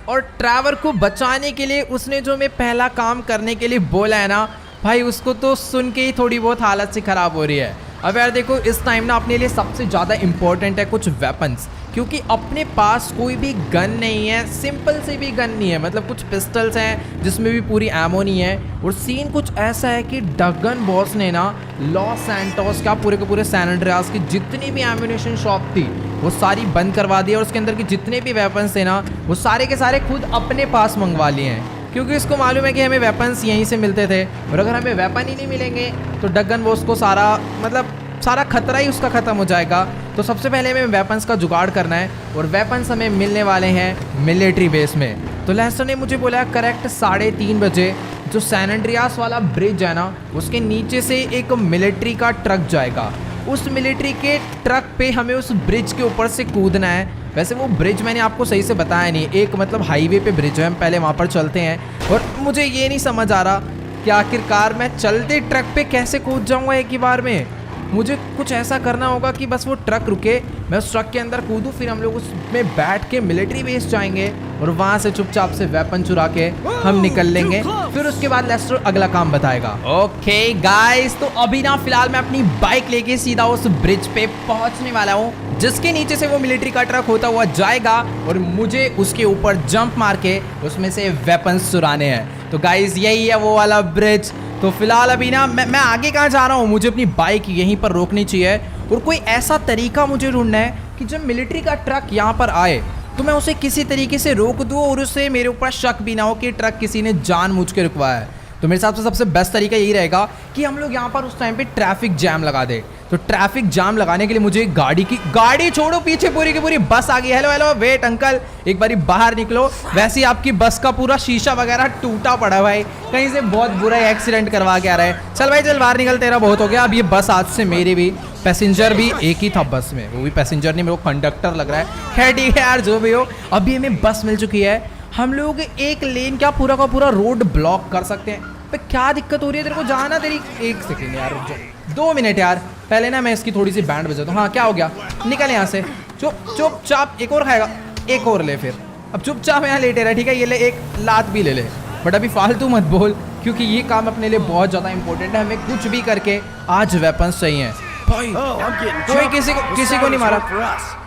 और ट्रैवर को बचाने के लिए उसने जो मैं पहला काम करने के लिए बोला है ना भाई, उसको तो सुन के ही थोड़ी बहुत हालत सी ख़राब हो रही है। अब यार देखो, इस टाइम ना अपने लिए सबसे ज़्यादा इम्पोर्टेंट है कुछ वेपन्स, क्योंकि अपने पास कोई भी गन नहीं है, सिंपल सी भी गन नहीं है। मतलब कुछ पिस्टल्स हैं जिसमें भी पूरी एमो नहीं है। और सीन कुछ ऐसा है कि डगन बॉस ने ना लॉस सैंटोस का पूरे के पूरे सैन एंड्रियास की जितनी भी एम्यूनेशन शॉप थी वो सारी बंद करवा दी और उसके अंदर के जितने भी वेपन्स थे ना वो सारे के सारे खुद अपने पास मंगवा लिए हैं, क्योंकि इसको मालूम है कि हमें वेपन्स यहीं से मिलते थे और अगर हमें वेपन ही नहीं मिलेंगे तो डगन बॉस को सारा खतरा ही उसका ख़त्म हो जाएगा। तो सबसे पहले हमें वेपन्स का जुगाड़ करना है और वेपन्स हमें मिलने वाले हैं मिलिट्री बेस में। तो लेस्टर ने मुझे बोला करेक्ट 3:30 बजे जो सैन एंड्रियास वाला ब्रिज है ना उसके नीचे से एक मिलिट्री का ट्रक जाएगा। उस मिलिट्री के ट्रक पे हमें उस ब्रिज के ऊपर से कूदना है। वैसे वो ब्रिज मैंने आपको सही से बताया नहीं, एक मतलब हाईवे पे ब्रिज है, हम पहले वहाँ पर चलते हैं। और मुझे ये नहीं समझ आ रहा कि आखिरकार मैं चलते ट्रक पे कैसे कूद जाऊँगा एक ही बार में। मुझे कुछ ऐसा करना होगा कि बस वो ट्रक रुके, मैं उस ट्रक के अंदर कूदूँ, फिर हम लोग उसमें बैठ के मिलिट्री बेस जाएंगे और वहाँ से चुपचाप से वेपन चुरा के हम निकल लेंगे। फिर उसके बाद लेस्टर अगला काम बताएगा। ओके गाइस, तो अभी ना फिलहाल मैं अपनी बाइक लेके सीधा उस ब्रिज पे पहुंचने वाला हूँ, जिसके नीचे से वो मिलिट्री का ट्रक होता हुआ जाएगा और मुझे उसके ऊपर जंप मार के उसमें से वेपन्स चुराने हैं। तो गाइस यही है वो वाला ब्रिज। तो फिलहाल अभी ना मैं आगे कहाँ जा रहा हूँ, मुझे अपनी बाइक यहीं पर रोकनी चाहिए और कोई ऐसा तरीका मुझे ढूंढना है कि जब मिलिट्री का ट्रक यहाँ पर आए तो मैं उसे किसी तरीके से रोक दूँ और उसे मेरे ऊपर शक भी ना हो कि ट्रक किसी ने जानबूझ के रुकवाया है। तो मेरे हिसाब से सबसे बेस्ट तरीका यही रहेगा कि हम लोग यहाँ पर उस टाइम पे ट्रैफिक जैम लगा दे। तो ट्रैफिक जाम लगाने के लिए मुझे गाड़ी छोड़ो, पीछे पूरी की पूरी बस आ गई। हेलो हेलो, वेट अंकल, एक बारी बाहर निकलो। वैसे ही आपकी बस का पूरा शीशा वगैरह टूटा पड़ा भाई, कहीं से बहुत बुरा एक्सीडेंट करवा के आ रहा है। चल भाई चल बाहर निकल, तेरा बहुत हो गया। अब ये बस आज से मेरी भी, पैसेंजर भी एक ही था बस में, वो भी पैसेंजर नहीं, मेरे को कंडक्टर लग रहा है। खैर ठीक है यार, जो भी हो, अभी हमें बस मिल चुकी है। हम लोग एक लेन क्या पूरा का पूरा रोड ब्लॉक कर सकते हैं। पे क्या दिक्कत हो रही है तेरे को, जाना तेरी। एक सेकेंड यार, रुक जा, 2 मिनट यार, पहले ना मैं इसकी थोड़ी सी बैंड बजा दूँ। हाँ क्या हो गया, निकल यहाँ से, चुपचाप। एक और खाएगा, एक और ले, फिर अब चुपचाप यहाँ लेटे रहा, ठीक है। ये ले, एक लात भी ले ले, बट अभी फालतू मत बोल, क्योंकि ये काम अपने लिए बहुत ज़्यादा इंपॉर्टेंट है। हमें कुछ भी करके आज वेपन्स चाहिए भाई। कोई किसी को नहीं मारा,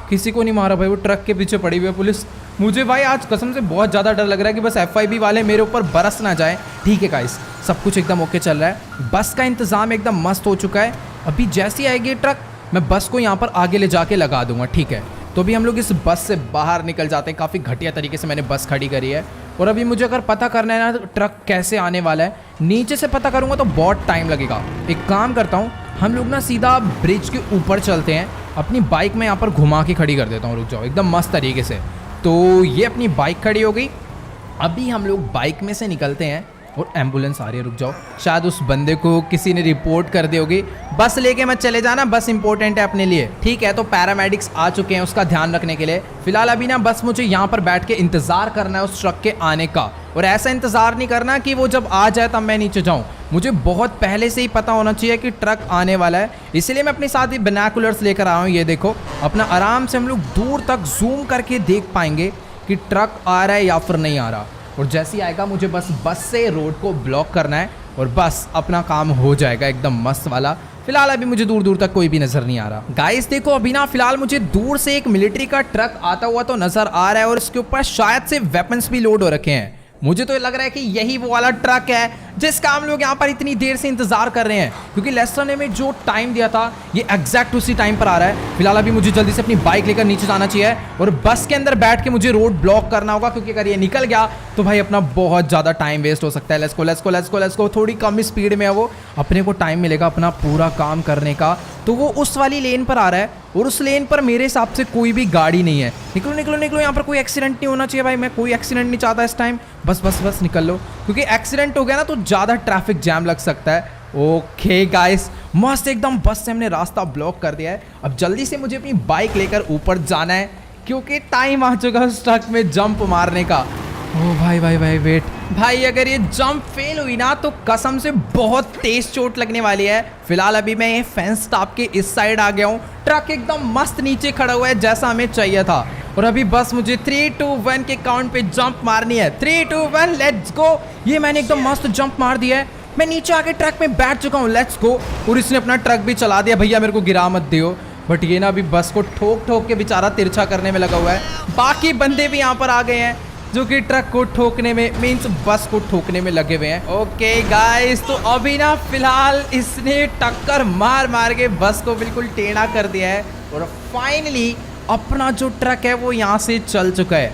किसी को नहीं मारा भाई। वो ट्रक के पीछे पड़ी हुई है पुलिस। मुझे भाई आज कसम से बहुत ज़्यादा डर लग रहा है कि बस FIB वाले मेरे ऊपर बरस ना जाए। ठीक है गाइस, सब कुछ एकदम ओके चल रहा है, बस का इंतज़ाम एकदम मस्त हो चुका है। अभी जैसी आएगी ट्रक, मैं बस को यहाँ पर आगे ले जाके लगा दूंगा, ठीक है। तो अभी हम लोग इस बस से बाहर निकल जाते हैं। काफ़ी घटिया तरीके से मैंने बस खड़ी करी है। और अभी मुझे अगर पता करना है ना तो ट्रक कैसे आने वाला है, नीचे से पता करूँगा तो बहुत टाइम लगेगा। एक काम करता हूँ, हम लोग ना सीधा ब्रिज के ऊपर चलते हैं। अपनी बाइक में यहाँ पर घुमा के खड़ी कर देता हूँ, रुक जाओ, एकदम मस्त तरीके से। तो ये अपनी बाइक खड़ी हो गई। अभी हम लोग बाइक में से निकलते हैं और एम्बुलेंस आ रही है, रुक जाओ, शायद उस बंदे को किसी ने रिपोर्ट कर दी होगी। बस लेके मत चले जाना, बस इंपॉर्टेंट है अपने लिए, ठीक है। तो पैरामेडिक्स आ चुके हैं उसका ध्यान रखने के लिए। फिलहाल अभी ना बस मुझे यहाँ पर बैठ के इंतज़ार करना है उस ट्रक के आने का। और ऐसा इंतज़ार नहीं करना कि वो जब आ जाए तब मैं नीचे जाऊँ, मुझे बहुत पहले से ही पता होना चाहिए कि ट्रक आने वाला है। इसलिए मैं अपने साथ ही बिनोकुलर्स लेकर आया हूँ। ये देखो, अपना आराम से हम लोग दूर तक जूम करके देख पाएंगे कि ट्रक आ रहा है या फिर नहीं आ रहा। और जैसे ही आएगा मुझे बस से रोड को ब्लॉक करना है और बस अपना काम हो जाएगा एकदम मस्त वाला। फिलहाल अभी मुझे दूर दूर तक कोई भी नजर नहीं आ रहा। गाइस देखो, अभी ना फिलहाल मुझे दूर से एक मिलिट्री का ट्रक आता हुआ तो नजर आ रहा है और इसके ऊपर शायद से वेपन्स भी लोड हो रखे हैं। मुझे तो लग रहा है कि यही वो वाला ट्रक है जिसका हम लोग यहाँ पर इतनी देर से इंतजार कर रहे हैं, क्योंकि लेस्टर ने में जो टाइम दिया था ये एग्जैक्ट उसी टाइम पर आ रहा है। फिलहाल अभी मुझे जल्दी से अपनी बाइक लेकर नीचे जाना चाहिए और बस के अंदर बैठ के मुझे रोड ब्लॉक करना होगा, क्योंकि अगर ये निकल गया तो भाई अपना बहुत ज़्यादा टाइम वेस्ट हो सकता है। Let's go. थोड़ी कम स्पीड में है वो, अपने को टाइम मिलेगा अपना पूरा काम करने का। तो वो उस वाली लेन पर आ रहा है और उस लेन पर मेरे हिसाब से कोई भी गाड़ी नहीं है। निकलो, यहाँ पर कोई एक्सीडेंट नहीं होना चाहिए भाई, मैं कोई एक्सीडेंट नहीं चाहता इस टाइम। बस निकल लो, क्योंकि एक्सीडेंट हो गया ना तो ज़्यादा ट्रैफिक जैम लग सकता है। ओके गाइस, मस्त एकदम बस से हमने रास्ता ब्लॉक कर दिया है। अब जल्दी से मुझे अपनी बाइक लेकर ऊपर जाना है, क्योंकि टाइम आ चुका है उस ट्रक में जंप मारने का। ओ भाई वेट भाई, अगर ये जंप फेल हुई ना तो कसम से बहुत तेज चोट लगने वाली है। फिलहाल अभी मैं ये फेंस टॉप के इस साइड आ गया हूँ। ट्रक एकदम मस्त नीचे खड़ा हुआ है जैसा हमें चाहिए था। और अभी बस मुझे 3, 2, 1 के काउंट पे जंप मारनी है। 3, 2, 1 लेट्स गो। ये मैंने एकदम मस्त जंप मार दिया है। मैं नीचे आके ट्रक में बैठ चुका हूँ, लेट्स गो। और इसने अपना ट्रक भी चला दिया। भैया मेरे को गिरा मत दियो। बट ये ना अभी बस को ठोक के बेचारा तिरछा करने में लगा हुआ है। बाकी बंदे भी यहाँ पर आ गए हैं जो कि ट्रक को ठोकने में, मीन्स बस को ठोकने में लगे हुए हैं। ओके गाइस, तो अभी ना फिलहाल इसने टक्कर मार के बस को बिल्कुल टेढ़ा कर दिया है और फाइनली अपना जो ट्रक है वो यहाँ से चल चुका है।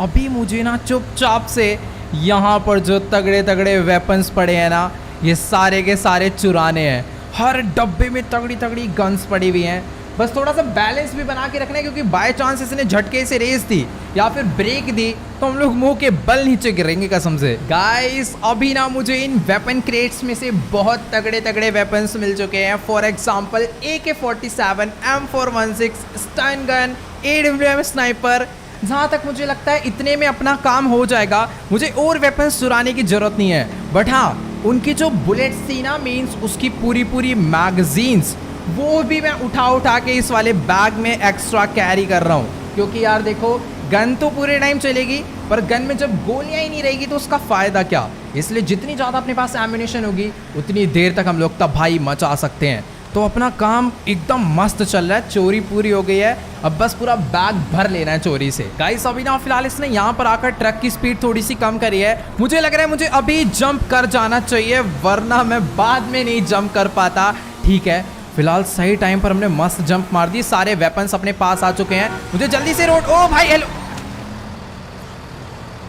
अभी मुझे ना चुपचाप से यहाँ पर जो तगड़े वेपन्स पड़े हैं ना, ये सारे के सारे चुराने हैं। हर डब्बे में तगड़ी गन्स पड़ी हुई हैं। बस थोड़ा सा बैलेंस भी बना के रखना है, क्योंकि बाय चांस इसने झटके से रेस दी या फिर ब्रेक दी तो हम लोग मुंह के बल नीचे गिरेंगे कसम से। गाइस अभी ना मुझे इन वेपन क्रेट्स में से बहुत तगड़े वेपन्स मिल चुके हैं। For example AK-47, M416, stun gun, AWM sniper. जहाँ तक मुझे लगता है इतने में अपना काम हो जाएगा, मुझे और वेपन्स चुराने की जरूरत नहीं है। बट हाँ, उनकी जो बुलेट्स थी ना, मीन्स उसकी पूरी मैगजीन्स, वो भी मैं उठा के इस वाले बैग में एक्स्ट्रा कैरी कर रहा हूँ। क्योंकि यार देखो, गन तो पूरे टाइम चलेगी, पर गन में जब गोलियां ही नहीं रहेगी तो उसका फ़ायदा क्या। इसलिए जितनी ज़्यादा अपने पास एम्यूनेशन होगी उतनी देर तक हम लोग तबाही मचा सकते हैं। तो अपना काम एकदम मस्त चल रहा है, चोरी पूरी हो गई है, अब बस पूरा बैग भर लेना है चोरी से। गाइस अभी ना फिलहाल इसने यहाँ पर आकर ट्रक की स्पीड थोड़ी सी कम करी है। मुझे लग रहा है मुझे अभी जंप कर जाना चाहिए, वरना मैं बाद में नहीं जंप कर पाता। ठीक है, फिलहाल सही टाइम पर हमने मस्त जंप मार दी, सारे वेपन्स अपने पास आ चुके हैं। मुझे जल्दी से रोड, ओ भाई हेलो,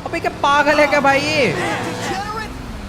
अबे क्या पागल है क्या भाई ये?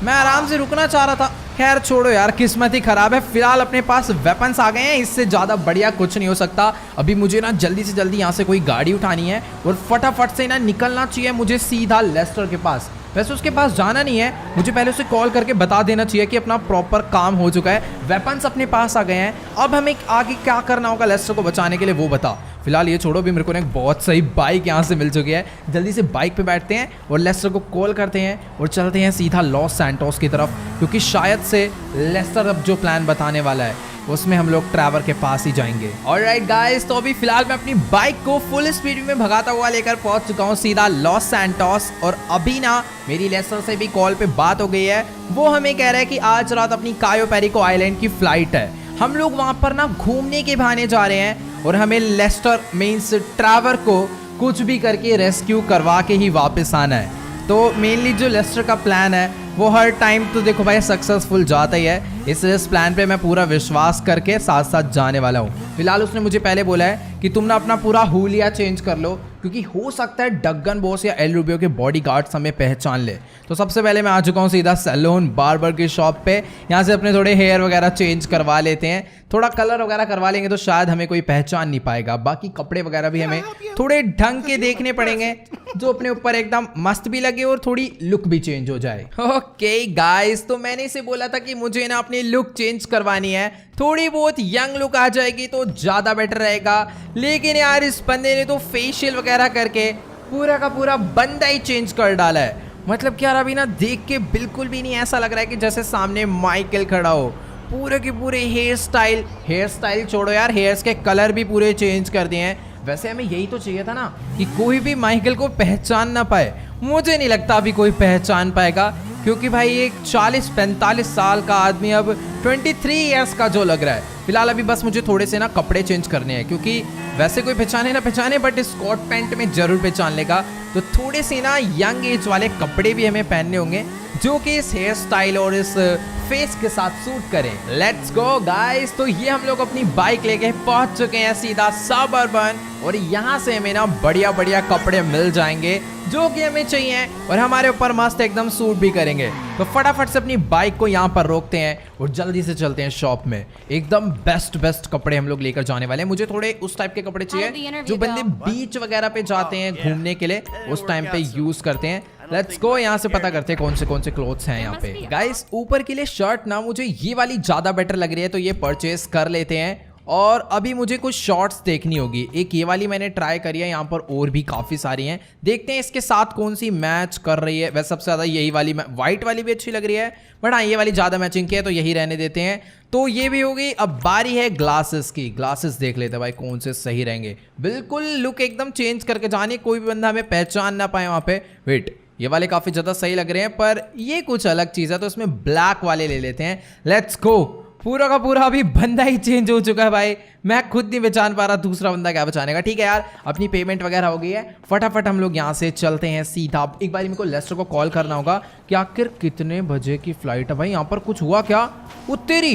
मैं आराम से रुकना चाह रहा था। खैर छोड़ो यार, किस्मत ही खराब है। फिलहाल अपने पास वेपन्स आ गए हैं, इससे ज़्यादा बढ़िया कुछ नहीं हो सकता। अभी मुझे ना जल्दी से जल्दी यहाँ से कोई गाड़ी उठानी है और फटाफट से ना निकलना चाहिए मुझे सीधा लेस्टर के पास। वैसे उसके पास जाना नहीं है, मुझे पहले उसे कॉल करके बता देना चाहिए कि अपना प्रॉपर काम हो चुका है, वेपन्स अपने पास आ गए हैं। अब हमें आगे क्या करना होगा लेस्टर को बचाने के लिए, वो बता। फिलहाल ये छोड़ो, भी मेरे को एक बहुत सही बाइक यहाँ से मिल चुकी है। जल्दी से बाइक पे बैठते हैं और लेस्टर को कॉल करते हैं और चलते हैं सीधा लॉस सैंटोस की तरफ, क्योंकि शायद से लेस्टर अब जो प्लान बताने वाला है उसमें हम लोग ट्रैवर के पास ही जाएंगे। ऑलराइट गाइस, तो अभी फिलहाल मैं अपनी बाइक को फुल स्पीड में भगाता हुआ लेकर पहुंच चुका हूं सीधा लॉस सैंटोस। और अभी ना मेरी लेस्टर से भी कॉल पे बात हो गई है। वो हमें कह रहा है कि आज रात अपनी कायो पेरिको आइलैंड की फ्लाइट है, हम लोग वहां पर ना घूमने के बहाने जा रहे हैं और हमें लेस्टर मीन्स ट्रैवर को कुछ भी करके रेस्क्यू करवा के ही वापस आना है। तो मेनली जो लेस्टर का प्लान है वो हर टाइम तो देखो भाई सक्सेसफुल जाता ही है, इसलिए इस प्लान पे मैं पूरा विश्वास करके साथ साथ जाने वाला हूँ। फिलहाल उसने मुझे पहले बोला है कि तुम ना अपना पूरा हुलिया चेंज कर लो, क्योंकि हो सकता है डगन बॉस या एल रूबियो के बॉडीगार्ड्स हमें पहचान ले। तो सबसे पहले मैं आ चुका हूँ सीधा सैलून बार्बर की शॉप पे। यहाँ से अपने थोड़े हेयर वगैरह चेंज करवा लेते हैं, थोड़ा कलर वगैरह करवा लेंगे तो शायद हमें कोई पहचान नहीं पाएगा। बाकी कपड़े वगैरह भी हमें थोड़े ढंग के देखने पड़ेंगे, जो अपने ऊपर एकदम मस्त भी लगे और थोड़ी लुक भी चेंज हो जाए। ओके गाइस, तो मैंने इसे बोला था कि मुझे ना अपनी लुक चेंज करवानी है, थोड़ी बहुत यंग लुक आ जाएगी तो ज़्यादा बेटर रहेगा। लेकिन यार इस बंदे ने तो फेशियल वगैरह करके पूरा का पूरा बंदा ही चेंज कर डाला है। मतलब कि यार अभी ना देख के बिल्कुल भी नहीं ऐसा लग रहा है कि जैसे सामने माइकल खड़ा हो। पूरे के पूरे हेयर स्टाइल छोड़ो यार, हेयर्स के कलर भी पूरे चेंज कर दिए हैं। वैसे हमें यही तो चाहिए था ना कि कोई भी माइकल को पहचान ना पाए। मुझे नहीं लगता अभी कोई पहचान पाएगा, क्योंकि भाई एक 40-45 साल का आदमी अब 23 ईयर्स का जो लग रहा है। फिलहाल अभी बस मुझे थोड़े से ना कपड़े चेंज करने हैं, क्योंकि वैसे कोई पहचाने ना पहचाने बट स्कॉट पैंट में जरूर पहचान लेगा। तो थोड़े से ना यंग एज वाले कपड़े भी हमें पहनने होंगे जो कि इस हेयर स्टाइल और इस फेस के साथ सूट करें। लेट्स गो गाइस, तो ये हम लोग अपनी बाइक लेके पहुंच चुके हैं सीधा सबअर्बन, और यहाँ से हमें ना बढ़िया बढ़िया कपड़े मिल जाएंगे जो कि हमें चाहिए और हमारे ऊपर मस्त एकदम सूट भी करेंगे। तो फटाफट से अपनी बाइक को यहाँ पर रोकते हैं और जल्दी से चलते हैं शॉप में। एकदम बेस्ट कपड़े हम लोग लेकर जाने वाले हैं। मुझे थोड़े उस टाइप के कपड़े चाहिए जो बंदे बीच वगैरह पे जाते हैं घूमने के लिए, उस टाइम पे यूज करते हैं। लेट्स गो, यहाँ से पता करते हैं कौन से क्लोथ्स हैं यहाँ पे। गाइस ऊपर के लिए शर्ट ना मुझे ये वाली ज्यादा बेटर लग रही है, तो ये परचेस कर लेते हैं। और अभी मुझे कुछ शॉर्ट्स देखनी होगी। एक ये वाली मैंने ट्राई करी है, यहाँ पर और भी काफ़ी सारी हैं, देखते हैं इसके साथ कौन सी मैच कर रही है। वैसे सबसे ज़्यादा यही वाली, वाइट वाली भी अच्छी लग रही है, बट हाँ ये वाली ज़्यादा मैचिंग की है तो यही रहने देते हैं। तो ये भी होगी। अब बारी है ग्लासेस की। ग्लासेस देख लेते हैं भाई कौन से सही रहेंगे। बिल्कुल लुक एकदम चेंज करके जानी, कोई भी बंदा हमें पहचान ना पाए वहाँ पे। वेट, ये वाले काफ़ी ज़्यादा सही लग रहे हैं, पर ये कुछ अलग चीज़ है तो इसमें ब्लैक वाले ले लेते हैं। Let's go. पूरा का पूरा अभी बंदा ही चेंज हो चुका है भाई, मैं खुद नहीं पहचान पा रहा, दूसरा बंदा क्या पहचानेगा। ठीक है यार, अपनी पेमेंट वगैरह हो गई है, फटाफट हम लोग यहाँ से चलते हैं सीधा। एक बार मेरे को लेस्टर को कॉल करना होगा कि आखिर कितने बजे की फ्लाइट है। भाई यहाँ पर कुछ हुआ क्या? उत्तेरी,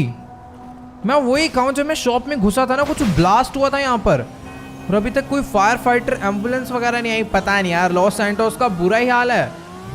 मैं वही कहूँ जब मैं शॉप में घुसा था ना, कुछ ब्लास्ट हुआ था यहाँ पर और अभी तक कोई फायर फाइटर एम्बुलेंस वगैरह नहीं आई। पता नहीं यार, लॉस सैंटोस का बुरा ही हाल है,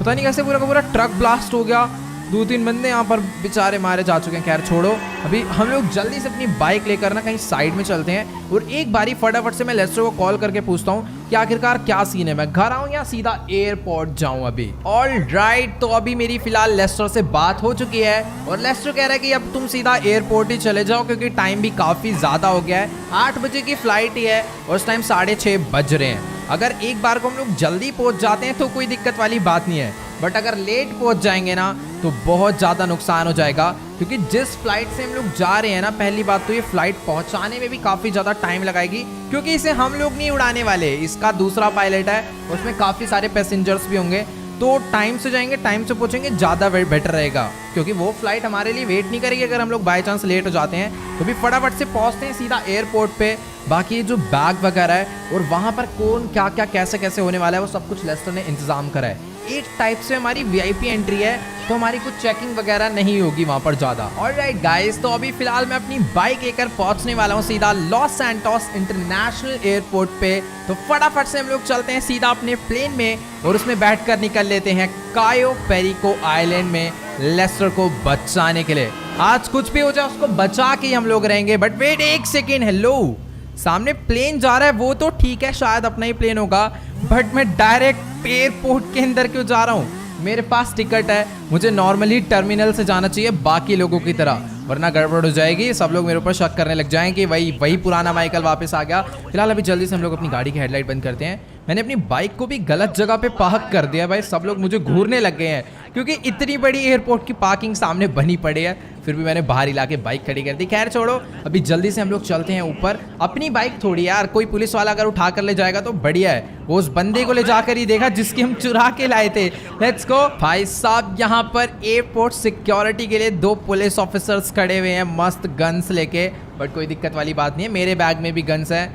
पता नहीं कैसे पूरा का पूरा ट्रक ब्लास्ट हो गया। 2-3 बंदे यहाँ पर बेचारे मारे जा चुके हैं। खैर छोड़ो, अभी हम लोग जल्दी से अपनी बाइक लेकर ना कहीं साइड में चलते हैं और एक बारी फटाफट से मैं लेस्टर को कॉल करके पूछता हूँ कि आखिरकार क्या सीन है, मैं घर आऊँ या सीधा एयरपोर्ट जाऊँ अभी। ऑल राइट, तो अभी मेरी फिलहाल लेस्टर से बात हो चुकी है और लेस्टर कह रहा है कि अब तुम सीधा एयरपोर्ट ही चले जाओ क्योंकि टाइम भी काफी ज्यादा हो गया है। 8 बजे की फ्लाइट ही है और उस टाइम 6:30 बज रहे हैं। अगर एक बार को हम लोग जल्दी पहुंच जाते हैं तो कोई दिक्कत वाली बात नहीं है, बट अगर लेट पहुंच जाएंगे ना तो बहुत ज़्यादा नुकसान हो जाएगा क्योंकि जिस फ्लाइट से हम लोग जा रहे हैं ना, पहली बात तो ये फ्लाइट पहुंचाने में भी काफ़ी ज़्यादा टाइम लगाएगी क्योंकि इसे हम लोग नहीं उड़ाने वाले, इसका दूसरा पायलट है, उसमें काफ़ी सारे पैसेंजर्स भी होंगे। तो टाइम से जाएंगे, टाइम से पहुंचेंगे, ज़्यादा बेटर रहेगा क्योंकि वो फ्लाइट हमारे लिए वेट नहीं करेगी अगर हम लोग बाई चांस लेट हो जाते हैं। तो भी फटाफट से पहुंचते हैं सीधा एयरपोर्ट पे। बाकी जो बैग वगैरह है और वहाँ पर कौन क्या क्या कैसे कैसे होने वाला है वो सब कुछ लेस्टर ने इंतजाम करा है। एक टाइप से हमारी वीआईपी एंट्री है तो हमारी कुछ चेकिंग वगैरह नहीं होगी वहाँ पर ज़्यादा। ऑलराइट गाइस, तो अभी फिलहाल मैं अपनी बाइक लेकर पहुँचने वाला हूँ सीधा लॉस सैंटोस इंटरनेशनल एयरपोर्ट पे। तो फटाफट से हम लोग चलते हैं सीधा अपने प्लेन में और उसमें बैठकर निकल लेते हैं कायो पेरिको आइलैंड में लेस्टर को बचाने के लिए। आज कुछ भी हो जाए उसको बचा के हम लोग रहेंगे। बट वेट एक सेकेंड, हेलो, सामने प्लेन जा रहा है, वो तो ठीक है, शायद अपना ही प्लेन होगा, बट मैं डायरेक्ट एयरपोर्ट के अंदर क्यों जा रहा हूँ? मेरे पास टिकट है, मुझे नॉर्मली टर्मिनल से जाना चाहिए बाकी लोगों की तरह, वरना गड़बड़ हो जाएगी। सब लोग मेरे ऊपर शक करने लग जाएंगे कि वही पुराना माइकल वापस आ गया। फिलहाल अभी जल्दी से हम लोग अपनी गाड़ी की हेडलाइट बंद करते हैं। मैंने अपनी बाइक को भी गलत जगह पे पार्क कर दिया भाई, सब लोग मुझे घूरने लग गए हैं क्योंकि इतनी बड़ी एयरपोर्ट की पार्किंग सामने बनी पड़ी है, फिर भी मैंने बाहर इलाके बाइक खड़ी कर दी। खैर छोड़ो, अभी जल्दी से हम लोग चलते हैं ऊपर। अपनी बाइक थोड़ी यार, कोई पुलिस वाला अगर उठा कर ले जाएगा तो बढ़िया है, वो उस बंदे को ले जाकर ही देखा जिसकी हम चुरा के लाए थे। लेट्स गो भाई साहब, यहाँ पर एयरपोर्ट सिक्योरिटी के लिए 2 पुलिस ऑफिसर्स खड़े हुए हैं मस्त गन्स लेके, बट कोई दिक्कत वाली बात नहीं है, मेरे बैग में भी गन्स है,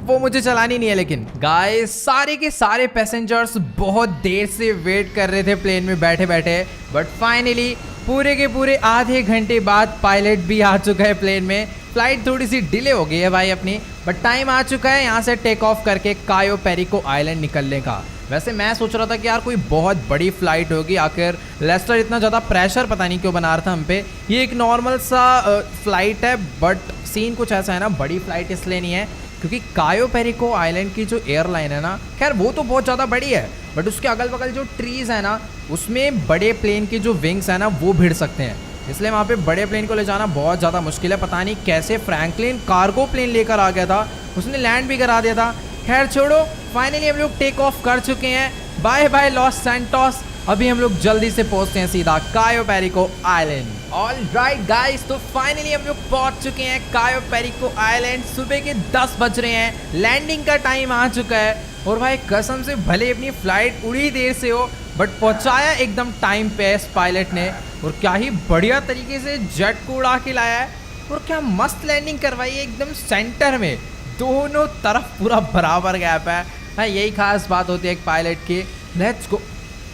वो मुझे चलानी नहीं है। लेकिन गाइस, सारे के सारे पैसेंजर्स बहुत देर से वेट कर रहे थे प्लेन में बैठे बैठे, बट फाइनली पूरे के पूरे आधे घंटे बाद पायलट भी आ चुका है प्लेन में। फ्लाइट थोड़ी सी डिले हो गई है भाई अपनी, बट टाइम आ चुका है यहाँ से टेक ऑफ करके कायो पेरिको आइलैंड निकलने का। वैसे मैं सोच रहा था कि यार कोई बहुत बड़ी फ्लाइट होगी, आखिर लेस्टर इतना ज़्यादा प्रेशर पता नहीं क्यों बना रहा था हम पे। ये एक नॉर्मल सा फ्लाइट है, बट सीन कुछ ऐसा है ना, बड़ी फ्लाइट इसलिए नहीं है क्योंकि कायो पेरिको आइलैंड की जो एयरलाइन है ना, खैर वो तो बहुत ज़्यादा बड़ी है, बट उसके अगल बगल जो ट्रीज़ है ना, उसमें बड़े प्लेन के जो विंग्स है ना वो भिड़ सकते हैं, इसलिए वहाँ पे बड़े प्लेन को ले जाना बहुत ज़्यादा मुश्किल है। पता नहीं कैसे फ्रैंकलिन कार्गो प्लेन लेकर आ गया था, उसने लैंड भी करा दिया था। खैर छोड़ो, फाइनली हम लोग टेक ऑफ कर चुके हैं। Bye bye Los Santos. अभी हम लोग जल्दी से पहुंचते हैं सीधा Cayo Perico island. All right guys, तो फाइनली हम लोग पहुंच चुके हैं कायो पेरिको आइलैंड। सुबह के 10 बज रहे हैं, लैंडिंग का टाइम आ चुका है और भाई कसम से भले अपनी फ्लाइट उड़ी देर से हो, बट पहुंचाया एकदम टाइम पे इस पायलट ने, और क्या ही बढ़िया तरीके से जेट को उड़ा के लाया है और क्या मस्त लैंडिंग करवाई है एकदम सेंटर में, दोनों तरफ पूरा बराबर गैप है। हाँ, यही खास बात होती है एक पायलट की। Let's go.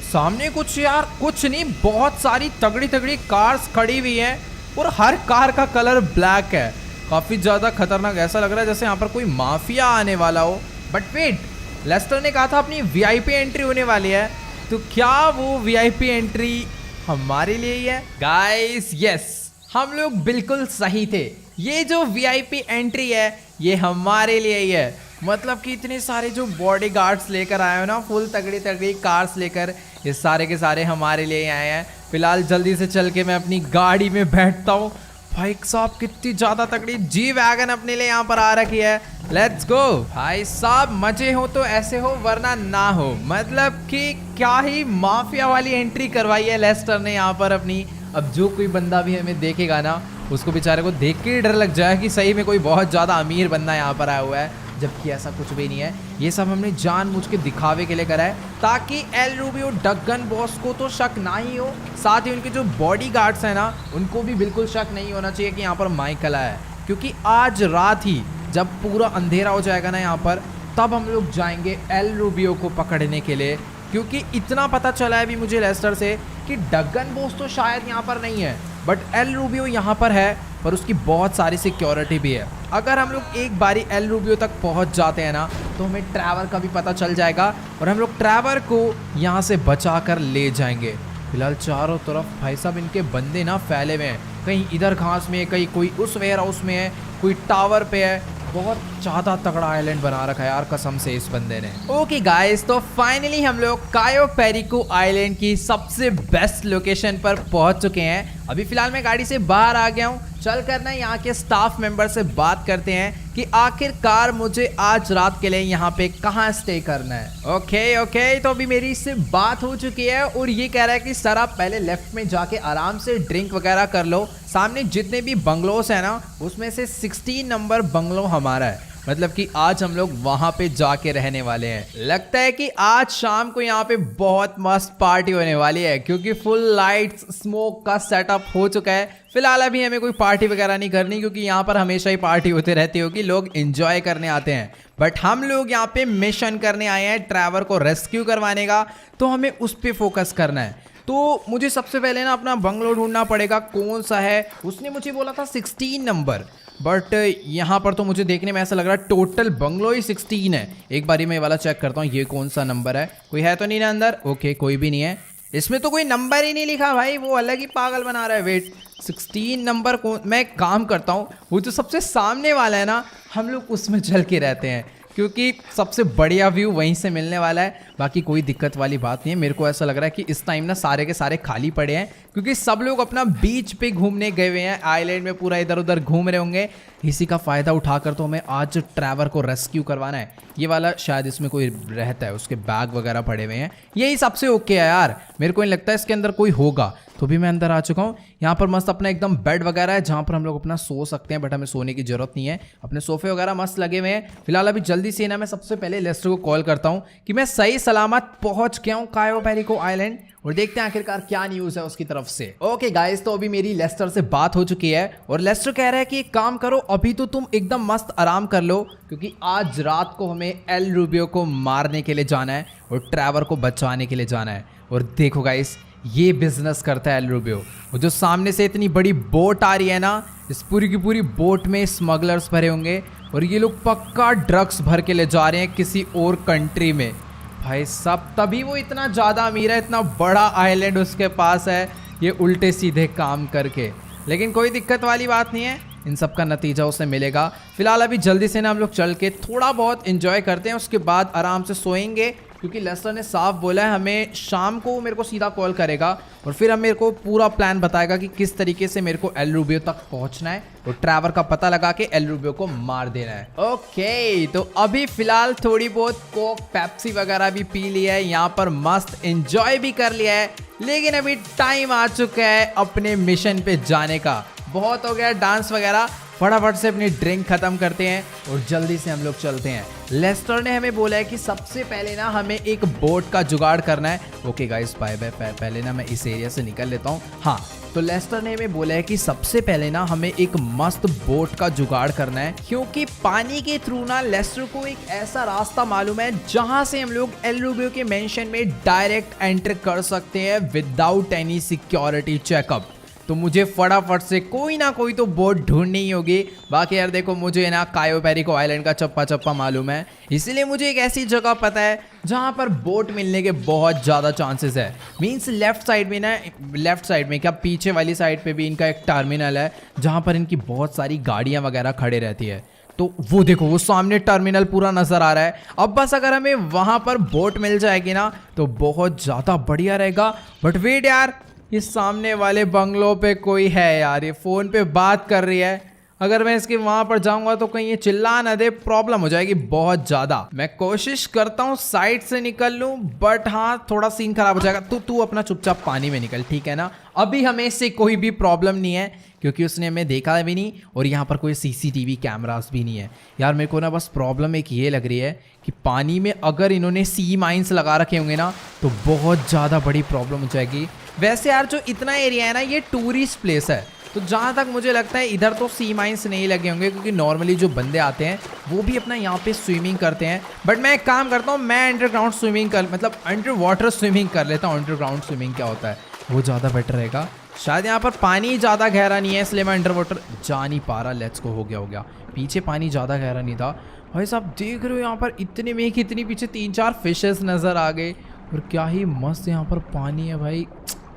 सामने कुछ यार कुछ नहीं, बहुत सारी तगड़ी तगड़ी कार्स खड़ी हुई हैं और हर कार का कलर ब्लैक है, काफ़ी ज़्यादा खतरनाक ऐसा लग रहा है जैसे यहाँ पर कोई माफिया आने वाला हो। बट वेट, लेस्टर ने कहा था अपनी वीआईपी एंट्री होने वाली है, तो क्या वो वीआईपी एंट्री हमारे लिए ही है? गाइस यस, हम लोग बिल्कुल सही थे, ये जो वीआईपी एंट्री है ये हमारे लिए ही है। मतलब कि इतने सारे जो बॉडीगार्ड्स लेकर आए हो ना, फुल तगड़ी तगड़ी कार्स लेकर, ये सारे के सारे हमारे लिए ही आए हैं। फिलहाल जल्दी से चल के मैं अपनी गाड़ी में बैठता हूँ। भाई साहब कितनी ज़्यादा तगड़ी जी वैगन अपने लिए यहाँ पर आ रखी है। लेट्स गो भाई साहब, मजे हो तो ऐसे हो वरना ना हो, मतलब कि क्या ही माफिया वाली एंट्री करवाई है लेस्टर ने यहाँ पर अपनी। अब जो कोई बंदा भी हमें देखेगा ना, उसको बेचारे को देख के डर लग जाए कि सही में कोई बहुत ज़्यादा अमीर बंदा यहाँ पर आया हुआ है, जबकि ऐसा कुछ भी नहीं है। ये सब हमने जानबूझ के दिखावे के लिए करा है ताकि एल रूबियो डगन बॉस को तो शक ना ही हो, साथ ही उनके जो बॉडीगार्ड्स हैं ना उनको भी बिल्कुल शक नहीं होना चाहिए कि यहाँ पर माइकल आया है। क्योंकि आज रात ही जब पूरा अंधेरा हो जाएगा ना यहाँ पर, तब हम लोग जाएंगे एल रूबियो को पकड़ने के लिए। क्योंकि इतना पता चला है अभी मुझे लेस्टर से कि डगन बॉस तो शायद यहाँ पर नहीं है, बट एल रूबियो यहाँ पर है, पर उसकी बहुत सारी सिक्योरिटी भी है। अगर हम लोग एक बारी एल रूबियो तक पहुँच जाते हैं ना, तो हमें ट्रैवर का भी पता चल जाएगा और हम लोग ट्रैवर को यहाँ से बचा कर ले जाएंगे। फिलहाल चारों तरफ भाई साहब इनके बंदे ना फैले हुए हैं, कहीं इधर घास में है, कहीं कोई उस वेयर हाउस में है, कोई टावर पे है। बहुत ज़्यादा तगड़ा आइलैंड बना रखा है यार कसम से इस बंदे ने। ओके गाइस, तो फाइनली हम लोग कायो पेरिको आइलैंड की सबसे बेस्ट लोकेशन पर पहुंच चुके हैं। अभी फिलहाल मैं गाड़ी से बाहर आ गया हूं, चल कर ना यहाँ के स्टाफ मेंबर से बात करते हैं कि आखिरकार मुझे आज रात के लिए यहाँ पे कहाँ स्टे करना है। ओके, तो अभी मेरी इससे बात हो चुकी है और ये कह रहा है कि सर आप पहले लेफ्ट में जाके आराम से ड्रिंक वगैरह कर लो। सामने जितने भी बंगलोस है ना उसमें से 16 नंबर बंगलो हमारा है, मतलब कि आज हम लोग वहां पे जाके रहने वाले हैं। लगता है कि आज शाम को यहाँ पे बहुत मस्त पार्टी होने वाली है, क्योंकि फुल लाइट्स स्मोक का सेटअप हो चुका है। फिलहाल अभी हमें कोई पार्टी वगैरह नहीं करनी, क्योंकि यहाँ पर हमेशा ही पार्टी होती रहती होगी, लोग एंजॉय करने आते हैं। बट हम लोग यहाँ पे मिशन करने आए हैं ट्रैवर को रेस्क्यू करवाने का, तो हमें उस पर फोकस करना है। तो मुझे सबसे पहले ना अपना बंगलो ढूंढना पड़ेगा, कौन सा है। उसने मुझे बोला था 16 नंबर, बट यहाँ पर तो मुझे देखने में ऐसा लग रहा है टोटल बंगलो ही 16 है। एक बारी मैं ये वाला चेक करता हूँ, ये कौन सा नंबर है, कोई है तो नहीं ना अंदर। ओके, कोई भी नहीं है, इसमें तो कोई नंबर ही नहीं लिखा भाई, वो अलग ही पागल बना रहा है। वेट, 16 नंबर कौन। मैं एक काम करता हूँ, वो जो सबसे सामने वाला है ना, हम लोग उसमें चल के रहते हैं, क्योंकि सबसे बढ़िया व्यू वहीं से मिलने वाला है। बाकी कोई दिक्कत वाली बात नहीं है। मेरे को ऐसा लग रहा है कि इस टाइम ना सारे के सारे खाली पड़े हैं, क्योंकि सब लोग अपना बीच पे घूमने गए हुए हैं, आइलैंड में पूरा इधर उधर घूम रहे होंगे। इसी का फ़ायदा उठाकर तो हमें आज ट्रैवर को रेस्क्यू करवाना है। ये वाला शायद इसमें कोई रहता है, उसके बैग वगैरह पड़े हुए हैं। यही सबसे ओके है यार, मेरे को नहीं लगता इसके अंदर कोई होगा। तो भी मैं अंदर आ चुका हूँ। यहाँ पर मस्त अपना एकदम बेड वगैरह है, जहाँ पर हम लोग अपना सो सकते हैं, बट हमें सोने की जरूरत नहीं है। अपने सोफे वगैरह मस्त लगे हुए हैं। फिलहाल अभी जल्दी से ना मैं सबसे पहले लेस्टर को कॉल करता हूँ कि मैं सही सलामत पहुंच गया हूँ कायो पेरिको आइलैंड, और देखते हैं आखिरकार क्या न्यूज़ है उसकी तरफ से। ओके गाइस, तो अभी मेरी लेस्टर से बात हो चुकी है और लेस्टर कह रहा है कि एक काम करो, अभी तो तुम एकदम मस्त आराम कर लो, क्योंकि आज रात को हमें एल रूबियो को मारने के लिए जाना है और ट्रैवर को बचाने के लिए जाना है। और देखो गाइस, ये बिजनेस करता है एल रूबियो। वो जो सामने से इतनी बड़ी बोट आ रही है ना, इस पूरी की पूरी बोट में स्मगलर्स भरे होंगे और ये लोग पक्का ड्रग्स भर के ले जा रहे हैं किसी और कंट्री में। भाई साहब, तभी वो इतना ज़्यादा अमीर है, इतना बड़ा आइलैंड उसके पास है, ये उल्टे सीधे काम करके। लेकिन कोई दिक्कत वाली बात नहीं है, इन सब का नतीजा उसे मिलेगा। फिलहाल अभी जल्दी से ना हम लोग चल के थोड़ा बहुत एंजॉय करते हैं, उसके बाद आराम से सोएंगे, क्योंकि लेस्टर ने साफ बोला है हमें शाम को मेरे को सीधा कॉल करेगा और फिर हम मेरे को पूरा प्लान बताएगा कि किस तरीके से मेरे को एल रूबियो तक पहुंचना है और ट्रैवर का पता लगा के एल रूबियो को मार देना है। ओके, तो अभी फिलहाल थोड़ी बहुत कोक पेप्सी वगैरह भी पी लिया है, यहाँ पर मस्त एंजॉय भी कर लिया है। लेकिन अभी टाइम आ चुका है अपने मिशन पे जाने का। बहुत हो गया डांस वगैरह, फटाफट से अपनी ड्रिंक खत्म करते हैं और जल्दी से हम लोग चलते हैं। लेस्टर ने हमें बोला है कि सबसे पहले ना हमें एक बोट का जुगाड़ करना है। ओके गाइस, बाय बाय, पहले ना मैं इस एरिया से निकल लेता हूँ। हाँ, तो लेस्टर ने हमें बोला है कि सबसे पहले ना हमें एक मस्त बोट का जुगाड़ करना है, क्योंकि पानी के थ्रू ना लेस्टर को एक ऐसा रास्ता मालूम है जहां से हम लोग एल रूबियो के मेंशन में डायरेक्ट एंटर कर सकते हैं विदाउट एनी सिक्योरिटी चेकअप। तो मुझे फटाफट से कोई ना कोई तो बोट ढूंढनी ही होगी। बाकी यार देखो, मुझे ना कायो पेरिको आइलैंड का चप्पा चप्पा मालूम है, इसीलिए मुझे एक ऐसी जगह पता है जहां पर बोट मिलने के बहुत ज़्यादा चांसेस है। मींस लेफ्ट साइड में ना, लेफ्ट साइड में क्या पीछे वाली साइड पे भी इनका एक टर्मिनल है जहां पर इनकी बहुत सारी गाड़ियां वगैरह खड़े रहती है। तो वो देखो, वो सामने टर्मिनल पूरा नज़र आ रहा है। अब बस अगर हमें वहां पर बोट मिल जाएगी ना तो बहुत ज़्यादा बढ़िया रहेगा। बट वेट यार, इस सामने वाले बंगलो पे कोई है यार, ये फ़ोन पे बात कर रही है। अगर मैं इसके वहां पर जाऊंगा तो कहीं ये चिल्ला ना दे, प्रॉब्लम हो जाएगी बहुत ज़्यादा। मैं कोशिश करता हूँ साइड से निकल लूँ, बट हाँ थोड़ा सीन खराब हो जाएगा। तो तू अपना चुपचाप पानी में निकल, ठीक है ना। अभी हमें इससे कोई भी प्रॉब्लम नहीं है, क्योंकि उसने हमें देखा भी नहीं और यहाँ पर कोई CCTV कैमरास भी नहीं है। यार मेरे को ना बस प्रॉब्लम एक ये लग रही है कि पानी में अगर इन्होंने सी माइंस लगा रखे होंगे ना तो बहुत ज़्यादा बड़ी प्रॉब्लम हो जाएगी। वैसे यार जो इतना एरिया है ना, ये टूरिस्ट प्लेस है, तो जहाँ तक मुझे लगता है इधर तो सी माइंस नहीं लगे होंगे, क्योंकि नॉर्मली जो बंदे आते हैं वो भी अपना यहाँ पे स्विमिंग करते हैं। बट मैं एक काम करता हूँ, मैं अंडरग्राउंड स्विमिंग कर, मतलब अंडर वाटर स्विमिंग कर लेता हूँ। अंडरग्राउंड स्विमिंग क्या होता है वो ज़्यादा बेटर रहेगा। शायद यहाँ पर पानी ज़्यादा गहरा नहीं है, इसलिए मैं अंडर वाटर जा नहीं पा रहा। लेट्स को, हो गया। पीछे पानी ज़्यादा गहरा नहीं था। भाई साहब देख रहे हो यहाँ पर इतने में कितनी पीछे 3-4 फिशेस नज़र आ गए, और क्या ही मस्त यहाँ पर पानी है भाई।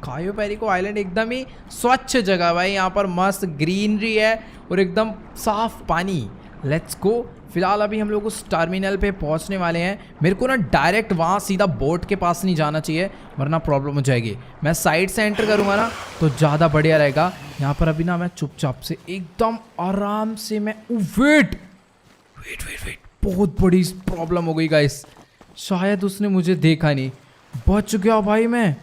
कायो पेरिको आइलैंड एकदम ही स्वच्छ जगह भाई, यहाँ पर मस्त ग्रीनरी है और एकदम साफ पानी। Let's go. फिलहाल अभी हम लोग उस टर्मिनल पे पहुंचने वाले हैं। मेरे को ना डायरेक्ट वहाँ सीधा बोट के पास नहीं जाना चाहिए वरना प्रॉब्लम हो जाएगी। मैं साइड से एंटर करूँगा ना तो ज़्यादा बढ़िया रहेगा। यहाँ पर अभी ना मैं चुपचाप से एकदम आराम से मैं वेट बहुत बड़ी प्रॉब्लम हो गई गाइस। शायद उसने मुझे देखा नहीं, बच गया भाई मैं।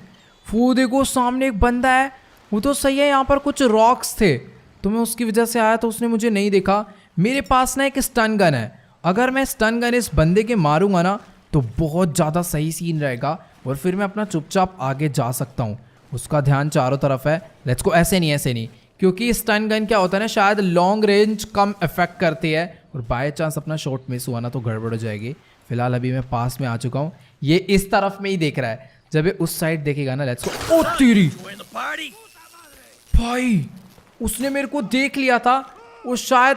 वो देखो सामने एक बंदा है, वो तो सही है, यहाँ पर कुछ रॉक्स थे तो मैं उसकी वजह से आया तो उसने मुझे नहीं देखा। मेरे पास ना एक स्टन गन है, अगर मैं स्टन गन इस बंदे के मारूंगा ना तो बहुत ज़्यादा सही सीन रहेगा और फिर मैं अपना चुपचाप आगे जा सकता हूँ। उसका ध्यान चारों तरफ है। Let's go. ऐसे नहीं, क्योंकि स्टन गन क्या होता है ना, शायद लॉन्ग रेंज कम इफेक्ट करती है और बाय चांस अपना शॉट मिस हुआ ना तो गड़बड़ हो जाएगी। फिलहाल अभी मैं पास में आ चुका हूँ। ये इस तरफ में ही देख रहा है, जब ये उस साइड देखेगा ना लेट्स गो। ओ तेरी भाई, उसने मेरे को देख लिया था। वो शायद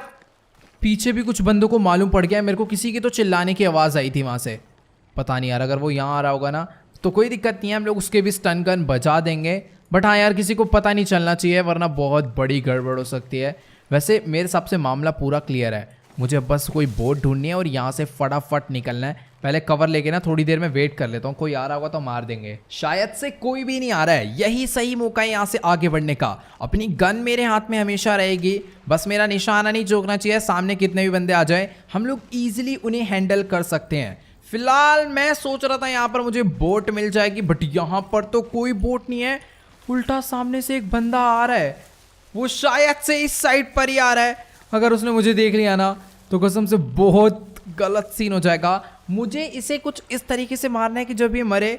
पीछे भी कुछ बंदों को मालूम पड़ गया। मेरे को किसी की तो चिल्लाने की आवाज़ आई थी वहाँ से, पता नहीं यार। अगर वो यहाँ आ रहा होगा ना तो कोई दिक्कत नहीं है, हम लोग उसके भी स्टन गन बजा देंगे। बट हाँ यार, किसी को पता नहीं चलना चाहिए वरना बहुत बड़ी गड़बड़ हो सकती है। वैसे मेरे हिसाब से मामला पूरा क्लियर है। मुझे बस कोई बोट ढूंढनी है और यहाँ से फटाफट निकलना है। पहले कवर लेके ना थोड़ी देर में वेट कर लेता हूँ, कोई आ रहा होगा तो मार देंगे। शायद से कोई भी नहीं आ रहा है, यही सही मौका है यहाँ से आगे बढ़ने का। अपनी गन मेरे हाथ में हमेशा रहेगी, बस मेरा निशाना नहीं चूकना चाहिए। सामने कितने भी बंदे आ जाए हम लोग ईजिली उन्हें हैंडल कर सकते हैं। फिलहाल मैं सोच रहा था यहाँ पर मुझे बोट मिल जाएगी, बट यहाँ पर तो कोई बोट नहीं है। उल्टा सामने से एक बंदा आ रहा है, वो शायद से इस साइड पर ही आ रहा है। अगर उसने मुझे देख लिया ना तो कसम से बहुत गलत सीन हो जाएगा। मुझे इसे कुछ इस तरीके से मारना है कि जब ये मरे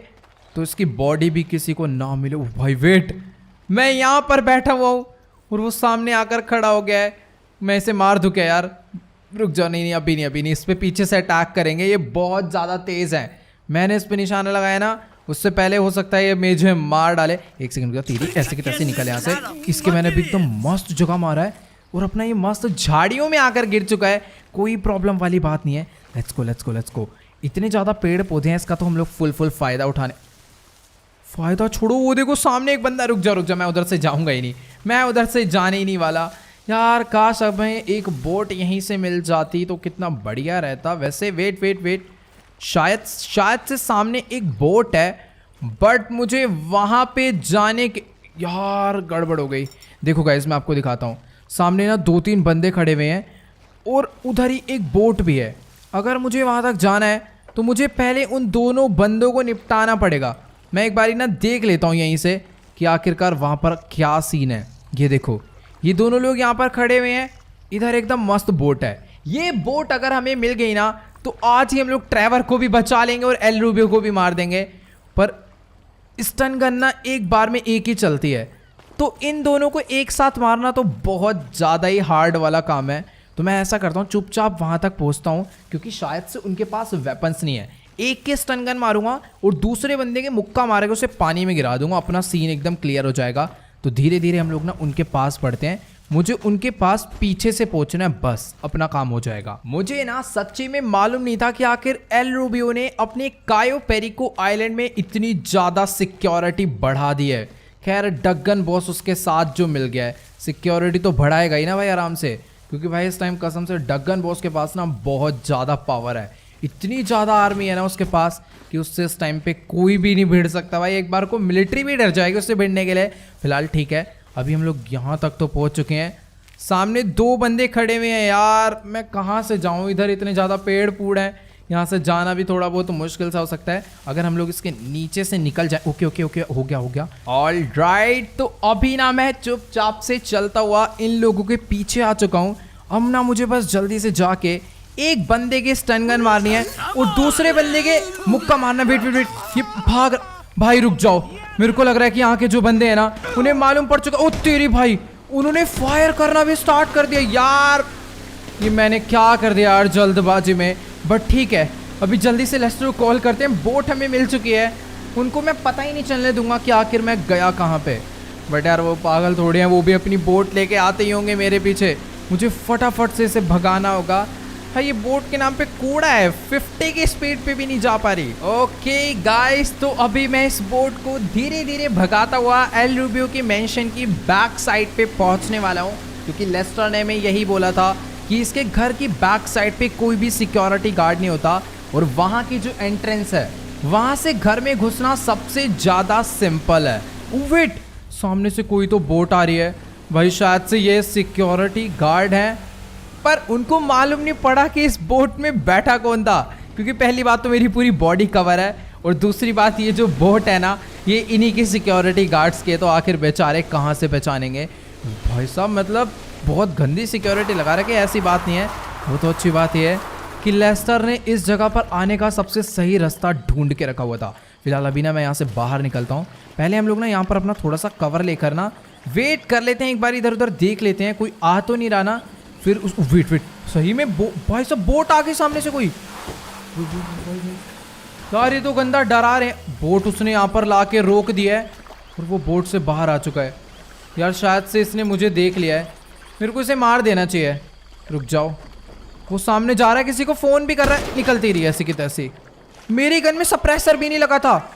तो इसकी बॉडी भी किसी को ना मिले। भाई वेट, मैं यहाँ पर बैठा हुआ हूँ और वो सामने आकर खड़ा हो गया है। मैं इसे मार दूँ क्या यार? रुक जाओ, नहीं अभी नहीं। इस पे पीछे से अटैक करेंगे, ये बहुत ज़्यादा तेज़ है। मैंने इस पे निशाना लगाया ना, उससे पहले हो सकता है ये मुझे मार डाले। एक सेकंड का तीरी ऐसे की तैसे निकल यहाँ से। इसके मैंने भी एकदम मस्त जगह मारा है और अपना ये मस्त झाड़ियों में आकर गिर चुका है। कोई प्रॉब्लम वाली बात नहीं है। Let's go. इतने ज़्यादा पेड़ पौधे हैं, इसका तो हम लोग फुल फ़ायदा उठाने। फ़ायदा छोड़ो, वो देखो सामने एक बंदा। रुक जा, मैं उधर से जाऊँगा ही नहीं, मैं उधर से जाने ही नहीं वाला यार। काश अब हमें एक बोट यहीं से मिल जाती तो कितना बढ़िया रहता। वैसे वेट, शायद से सामने एक बोट है, बट मुझे वहाँ पे जाने के यार गड़बड़ हो गई। देखो गाइस, मैं आपको दिखाता हूँ। सामने ना 2-3 बंदे खड़े हुए हैं और उधर ही एक बोट भी है। अगर मुझे वहाँ तक जाना है तो मुझे पहले उन दोनों बंदों को निपटाना पड़ेगा। मैं एक बारी ना देख लेता हूँ यहीं से कि आखिरकार वहाँ पर क्या सीन है। ये देखो, ये दोनों लोग यहाँ पर खड़े हुए हैं। इधर एकदम मस्त बोट है। ये बोट अगर हमें मिल गई ना तो आज ही हम लोग ट्रेवर को भी बचा लेंगे और एल रूबियो को भी मार देंगे। पर स्टन गन ना एक बार में एक ही चलती है, तो इन दोनों को एक साथ मारना तो बहुत ज़्यादा ही हार्ड वाला काम है। तो मैं ऐसा करता हूँ, चुपचाप वहाँ तक पहुँचता हूँ, क्योंकि शायद से उनके पास वेपन्स नहीं है। एक के स्टन गन मारूंगा और दूसरे बंदे के मुक्का मारेगा, उसे पानी में गिरा दूंगा, अपना सीन एकदम क्लियर हो जाएगा। तो धीरे धीरे हम लोग ना उनके पास बढ़ते हैं। मुझे उनके पास पीछे से पहुंचना है, बस अपना काम हो जाएगा। मुझे ना सच्ची में मालूम नहीं था कि आखिर एल रूबियो ने अपने कायो पेरिको आइलैंड में इतनी ज़्यादा सिक्योरिटी बढ़ा दी है। खैर डगन बॉस उसके साथ जो मिल गया है, सिक्योरिटी तो बढ़ाएगा ही ना भाई आराम से, क्योंकि भाई इस टाइम कसम से डगन बॉस के पास ना बहुत ज़्यादा पावर है। इतनी ज़्यादा आर्मी है ना उसके पास कि उससे इस टाइम पे कोई भी नहीं भिड़ सकता भाई। एक बार को मिलिट्री भी डर जाएगी उससे भिड़ने के लिए। फिलहाल ठीक है, अभी हम लोग यहाँ तक तो पहुँच चुके हैं। सामने 2 बंदे खड़े हुए हैं यार, मैं कहाँ से जाऊँ? इधर इतने ज़्यादा पेड़ पूड़ हैं, यहाँ से जाना भी थोड़ा बहुत मुश्किल सा हो सकता है। अगर हम लोग इसके नीचे से निकल जाए। ओके हो गया ऑल राइट। तो अभी ना मैं चुपचाप से चलता हुआ इन लोगों के पीछे आ चुका हूँ। अब ना मुझे बस जल्दी से जाके एक बंदे के स्टन गन मारनी है और दूसरे बंदे के मुक्का मारना। वेट ये भाग। भाई रुक जाओ, मेरे को लग रहा है कि यहाँ के जो बंदे हैं ना उन्हें मालूम पड़ चुका। ओ तेरी भाई, उन्होंने फायर करना भी स्टार्ट कर दिया यार। ये मैंने क्या कर दिया यार जल्दबाजी में। बट ठीक है, अभी जल्दी से लेस्टर को कॉल करते हैं। बोट हमें मिल चुकी है, उनको मैं पता ही नहीं चलने दूंगा कि आखिर मैं गया कहाँ पे। बट यार वो पागल थोड़े हैं, वो भी अपनी बोट लेके आते ही होंगे मेरे पीछे। मुझे फटाफट से इसे भगाना होगा। भाई ये बोट के नाम पे कूड़ा है, 50 की स्पीड पे भी नहीं जा पा रही। ओके गाइस, तो अभी मैं इस बोट को धीरे धीरे भगाता हुआ एल रूबियो की मेंशन की बैक साइड पे पहुंचने वाला हूं, क्योंकि लेस्टर ने मैं यही बोला था कि इसके घर की बैक साइड पे कोई भी सिक्योरिटी गार्ड नहीं होता, और वहां की जो एंट्रेंस है वहां से घर में घुसना सबसे ज्यादा सिंपल है। वेट, सामने से कोई तो बोट आ रही है भाई, शायद से ये सिक्योरिटी गार्ड है, पर उनको मालूम नहीं पड़ा कि इस बोट में बैठा कौन था, क्योंकि पहली बात तो मेरी पूरी बॉडी कवर है, और दूसरी बात ये जो बोट है ना ये इन्हीं की सिक्योरिटी गार्ड्स के, तो आखिर बेचारे कहाँ से पहचानेंगे भाई साहब। मतलब बहुत गंदी सिक्योरिटी लगा रखे, ऐसी बात नहीं है। वो तो अच्छी बात ये है कि लेस्टर ने इस जगह पर आने का सबसे सही रास्ता ढूंढ के रखा हुआ था। फिलहाल अभी ना मैं यहाँ से बाहर निकलता हूँ। पहले हम लोग ना यहाँ पर अपना थोड़ा सा कवर लेकर ना वेट कर लेते हैं, एक बार इधर उधर देख लेते हैं कोई आ तो नहीं रहा ना, फिर उसको वेट सही में भाई साहब बोट आ गई सामने से कोई। यार ये तो गंदा डरा रहे हैं। बोट उसने यहाँ पर ला के रोक दिया है और वो बोट से बाहर आ चुका है। यार शायद से इसने मुझे देख लिया है, मेरे को इसे मार देना चाहिए। रुक जाओ, वो सामने जा रहा है, किसी को फोन भी कर रहा है, निकलती रही ऐसी की तैसी। मेरी गन में सप्रेसर भी नहीं लगा था,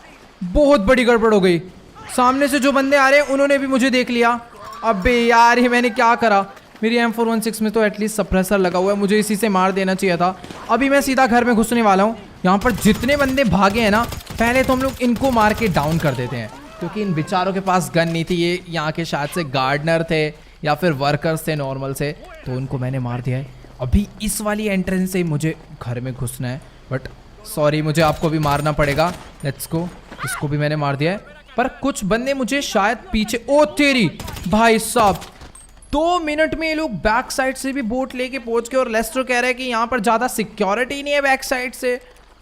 बहुत बड़ी गड़बड़ हो गई। सामने से जो बंदे आ रहे हैं उन्होंने भी मुझे देख लिया। अबे यार ये मैंने क्या करा, मेरी M416 में तो एटलीस्ट सप्रेसर लगा हुआ है, मुझे इसी से मार देना चाहिए था। अभी मैं सीधा घर में घुसने वाला हूँ। यहाँ पर जितने बंदे भागे हैं ना, पहले तो हम लोग इनको मार के डाउन कर देते हैं, क्योंकि इन बेचारों के पास गन नहीं थी। ये यहाँ के शायद से गार्डनर थे या फिर वर्कर्स थे नॉर्मल से, तो उनको मैंने मार दिया है। अभी इस वाली एंट्रेंस से मुझे घर में घुसना है, बट सॉरी मुझे आपको भी मारना पड़ेगा। लेट्स गो, इसको भी मैंने मार दिया है, पर कुछ बंदे मुझे शायद पीछे। ओ तेरी भाई साहब, 2 मिनट में ये लोग बैक साइड से भी बोट लेके पहुंच गए, और लेस्टर कह रहा है कि यहाँ पर ज़्यादा सिक्योरिटी नहीं है बैक साइड से।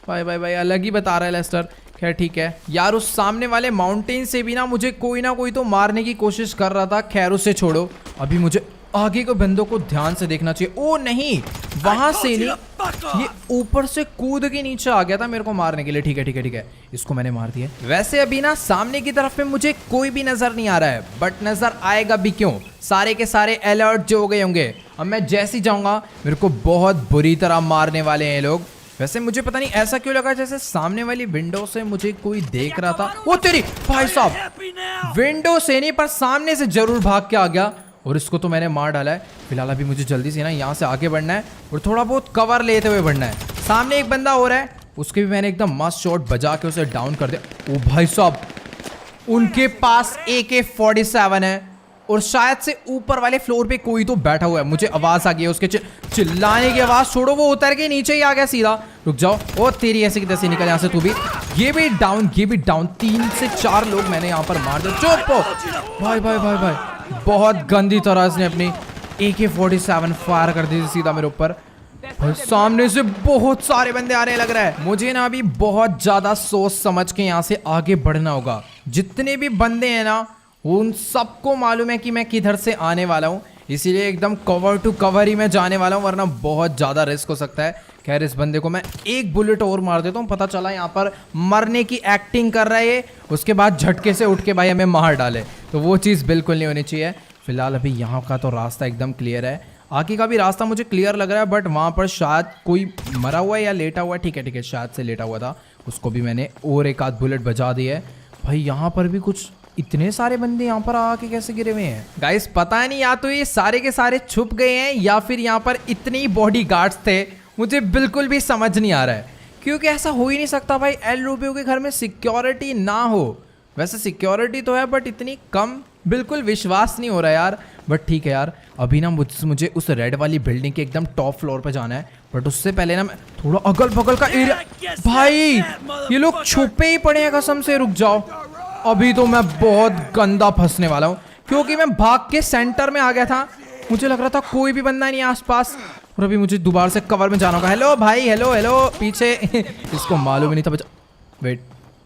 भाई अलग ही बता रहा है लेस्टर। खैर ठीक है यार, उस सामने वाले माउंटेन से भी ना मुझे कोई ना कोई तो मारने की कोशिश कर रहा था। खैर उसे छोड़ो, अभी मुझे आगे के बंदों को ध्यान से देखना चाहिए। ओ नहीं, वहां से नहीं, ये ऊपर से कूद के नीचे आ गया था मेरे को मारने के लिए। ठीक है, इसको मैंने मार दिया। वैसे अभी ना सामने की तरफ में मुझे कोई भी नजर नहीं आ रहा है, बट नजर आएगा भी क्यों, सारे के सारे अलर्ट जो हो गए होंगे। अब मैं जैसे ही जाऊंगा मेरे को बहुत बुरी तरह मारने वाले हैं लोग। वैसे मुझे पता नहीं ऐसा क्यों लगा जैसे सामने वाली विंडो से मुझे कोई देख रहा था। वो तेरी भाई साहब, विंडो से नहीं पर सामने से जरूर भाग के आ गया, और इसको तो मैंने मार डाला है। फिलहाल अभी मुझे जल्दी से ना यहाँ से आगे बढ़ना है और थोड़ा बहुत कवर लेते हुए बढ़ना है। सामने एक बंदा हो रहा है, उसके भी मैंने एकदम मस्त शॉट बजा के उसे डाउन कर दिया। ओ भाई साहब, उनके पास AK-47 है, और शायद से ऊपर वाले फ्लोर पे कोई तो बैठा हुआ है। मुझे आवाज आ गई है उसके चिल्लाने की आवाज। छोड़ो, वो उतर के नीचे ही आ गया सीधा। रुक जाओ, ओ तेरी ऐसे की तैसे निकल यहाँ से तू भी। ये भी डाउन 3 से 4 लोग मैंने यहाँ पर मार दिया। चुप हो भाई, बहुत गंदी तरह से अपनी AK-47 फायर कर दी थी सीधा मेरे ऊपर। सामने से बहुत सारे बंदे आ रहे लग रहा है। मुझे ना अभी बहुत ज्यादा सोच समझ के यहाँ से आगे बढ़ना होगा। जितने भी बंदे हैं ना, उन सबको मालूम है कि मैं किधर से आने वाला हूँ, इसीलिए एकदम कवर टू कवर ही मैं जाने वाला हूँ, वरना बहुत ज़्यादा रिस्क हो सकता है। खैर इस बंदे को मैं एक बुलेट और मार देता हूँ। पता चला यहाँ पर मरने की एक्टिंग कर रहा है ये, उसके बाद झटके से उठ के भाई हमें मार डाले, तो वो चीज़ बिल्कुल नहीं होनी चाहिए। फिलहाल अभी यहाँ का तो रास्ता एकदम क्लियर है, आगे का भी रास्ता मुझे क्लियर लग रहा है, बट वहाँ पर शायद कोई मरा हुआ है या लेटा हुआ है। ठीक है, शायद से लेटा हुआ था, उसको भी मैंने और एक आध बुलेट बजा दी है। भाई यहाँ पर भी कुछ इतने सारे बंदे यहाँ पर आके कैसे गिरे हुए हैं गाइस, पता नहीं, या तो ये सारे के सारे छुप गए हैं या फिर यहाँ पर इतने ही बॉडी गार्ड्स थे। मुझे बिल्कुल भी समझ नहीं आ रहा है, क्योंकि ऐसा हो ही नहीं सकता भाई एल रूबियो के घर में सिक्योरिटी ना हो। वैसे सिक्योरिटी तो है बट इतनी कम, बिल्कुल विश्वास नहीं हो रहा यार। बट ठीक है यार, अभी ना मुझे उस रेड वाली बिल्डिंग के एकदम टॉप फ्लोर पे जाना है, बट उससे पहले ना मैं थोड़ा अगल बगल का एरिया। भाई ये लोग छुपे ही पड़े हैं कसम से। रुक जाओ, अभी तो मैं बहुत गंदा फंसने वाला हूँ, क्योंकि मैं भाग के सेंटर में आ गया था। मुझे लग रहा था कोई भी बंदा नहीं आसपास, और अभी मुझे दोबारा से कवर में जाना होगा। हेलो भाई, हेलो पीछे। इसको मालूम ही नहीं था बचा। वेट,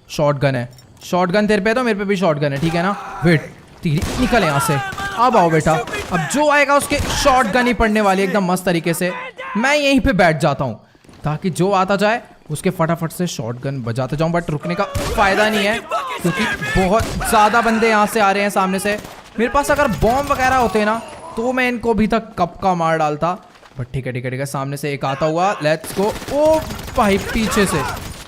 शॉर्ट गन है, शॉर्ट गन तेरे पे तो मेरे पे भी शॉर्ट गन है, ठीक है ना। वेट, निकल यहाँ से, अब आओ बेटा। अब जो आएगा उसके शॉर्ट गन ही पड़ने वाली एकदम मस्त तरीके से। मैं यहीं पे बैठ जाता हूँ ताकि जो आता जाए उसके फटाफट से शॉर्ट गन बजाते जाऊँ, बट रुकने का फायदा नहीं है क्योंकि बहुत ज़्यादा बंदे यहाँ से आ रहे हैं सामने से। मेरे पास अगर बॉम्ब वगैरह होते ना तो मैं इनको अभी तक कब का मार डालता, बट ठीक है ठीक है ठीक है, सामने से एक आता हुआ, लेट्स गो। ओ भाई पीछे से,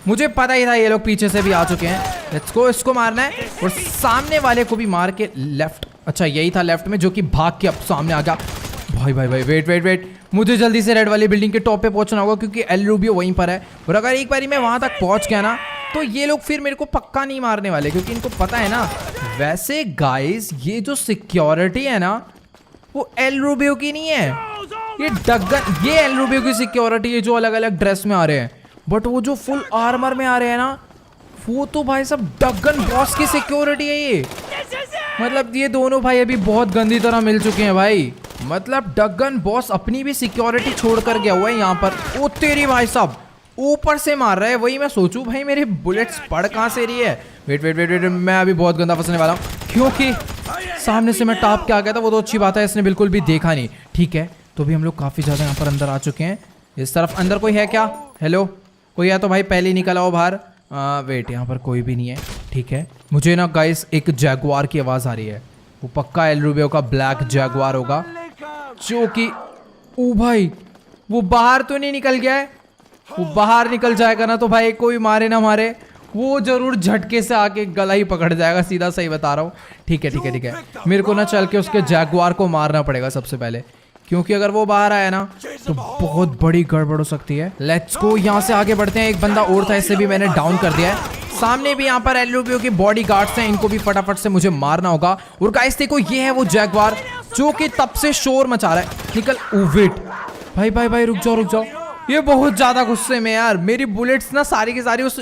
मुझे पता ही था ये लोग पीछे से भी आ चुके हैं। लेट्स गो, इसको मारना है और सामने वाले को भी मार के लेफ्ट, अच्छा यही था लेफ्ट में जो कि भाग के अब सामने आ गया। भाई भाई भाई वेट वेट वेट, मुझे जल्दी से रेड वाली बिल्डिंग के टॉप पे पहुंचना होगा क्योंकि एल रूबियो वहीं पर है। और अगर एक बारी मैं वहां तक पहुंच गया ना तो ये लोग फिर मेरे को पक्का नहीं मारने वाले, क्योंकि इनको पता है ना। वैसे गाइस ये जो सिक्योरिटी है ना वो एल रूबियो की नहीं है, ये डगन, ये एल रूबियो की सिक्योरिटी है जो अलग अलग ड्रेस में आ रहे हैं। बट वो जो फुल आर्मर में आ रहे हैं ना वो तो भाई सब डगन बॉस की सिक्योरिटी है ये। मतलब ये दोनों भाई अभी बहुत गंदी तरह मिल चुके हैं भाई। मतलब डगन बॉस अपनी भी सिक्योरिटी छोड़ कर गया हुआ है यहाँ पर। ओ तेरी भाई साहब ऊपर से मार रहा है, वही मैं सोचूं भाई मेरे बुलेट्स पड़ कहाँ से रही है। वेट वेट वेट वेट, मैं अभी बहुत गंदा फंसने वाला हूँ क्योंकि सामने से मैं टॉप के आ गया था। वो तो अच्छी बात है, इसने बिल्कुल भी देखा नहीं। ठीक है तो भी हम लोग काफी ज्यादा यहाँ पर अंदर आ चुके हैं। इस तरफ अंदर कोई है क्या? हेलो कोई है तो भाई पहले ही निकल आओ बाहर। वेट यहाँ पर कोई भी नहीं है। ठीक है मुझे ना गाइस एक जैगुआर की आवाज आ रही है, वो पक्का एल रूबियो का ब्लैक जैगुआर होगा जो कि, ओ भाई वो बाहर तो नहीं निकल गया है। वो बाहर निकल जाएगा ना तो भाई कोई मारे ना मारे वो जरूर झटके से आके गला ही पकड़ जाएगा, सीधा सही बता रहा हूँ। ठीक है ठीक है ठीक है, मेरे को ना चल के उसके जैगुआर को मारना पड़ेगा सबसे पहले, क्योंकि अगर वो बाहर आया ना तो बहुत बड़ी गड़बड़ हो सकती है। लेट्स गो, यहाँ से आगे बढ़ते हैं। एक बंदा और था, इससे भी मैंने डाउन कर दिया है। सामने भी यहाँ पर एल रूबियो के बॉडी गार्ड्स हैं, इनको भी फटाफट से मुझे मारना होगा। और गाइस देखो ये है वो जैगुआर जो कि तब से शोर मचा रहा है। निकल, ओ वेट भाई भाई भाई रुक जाओ, ये बहुत ज्यादा गुस्से में यार। मेरी बुलेट्स ना सारी की सारी उस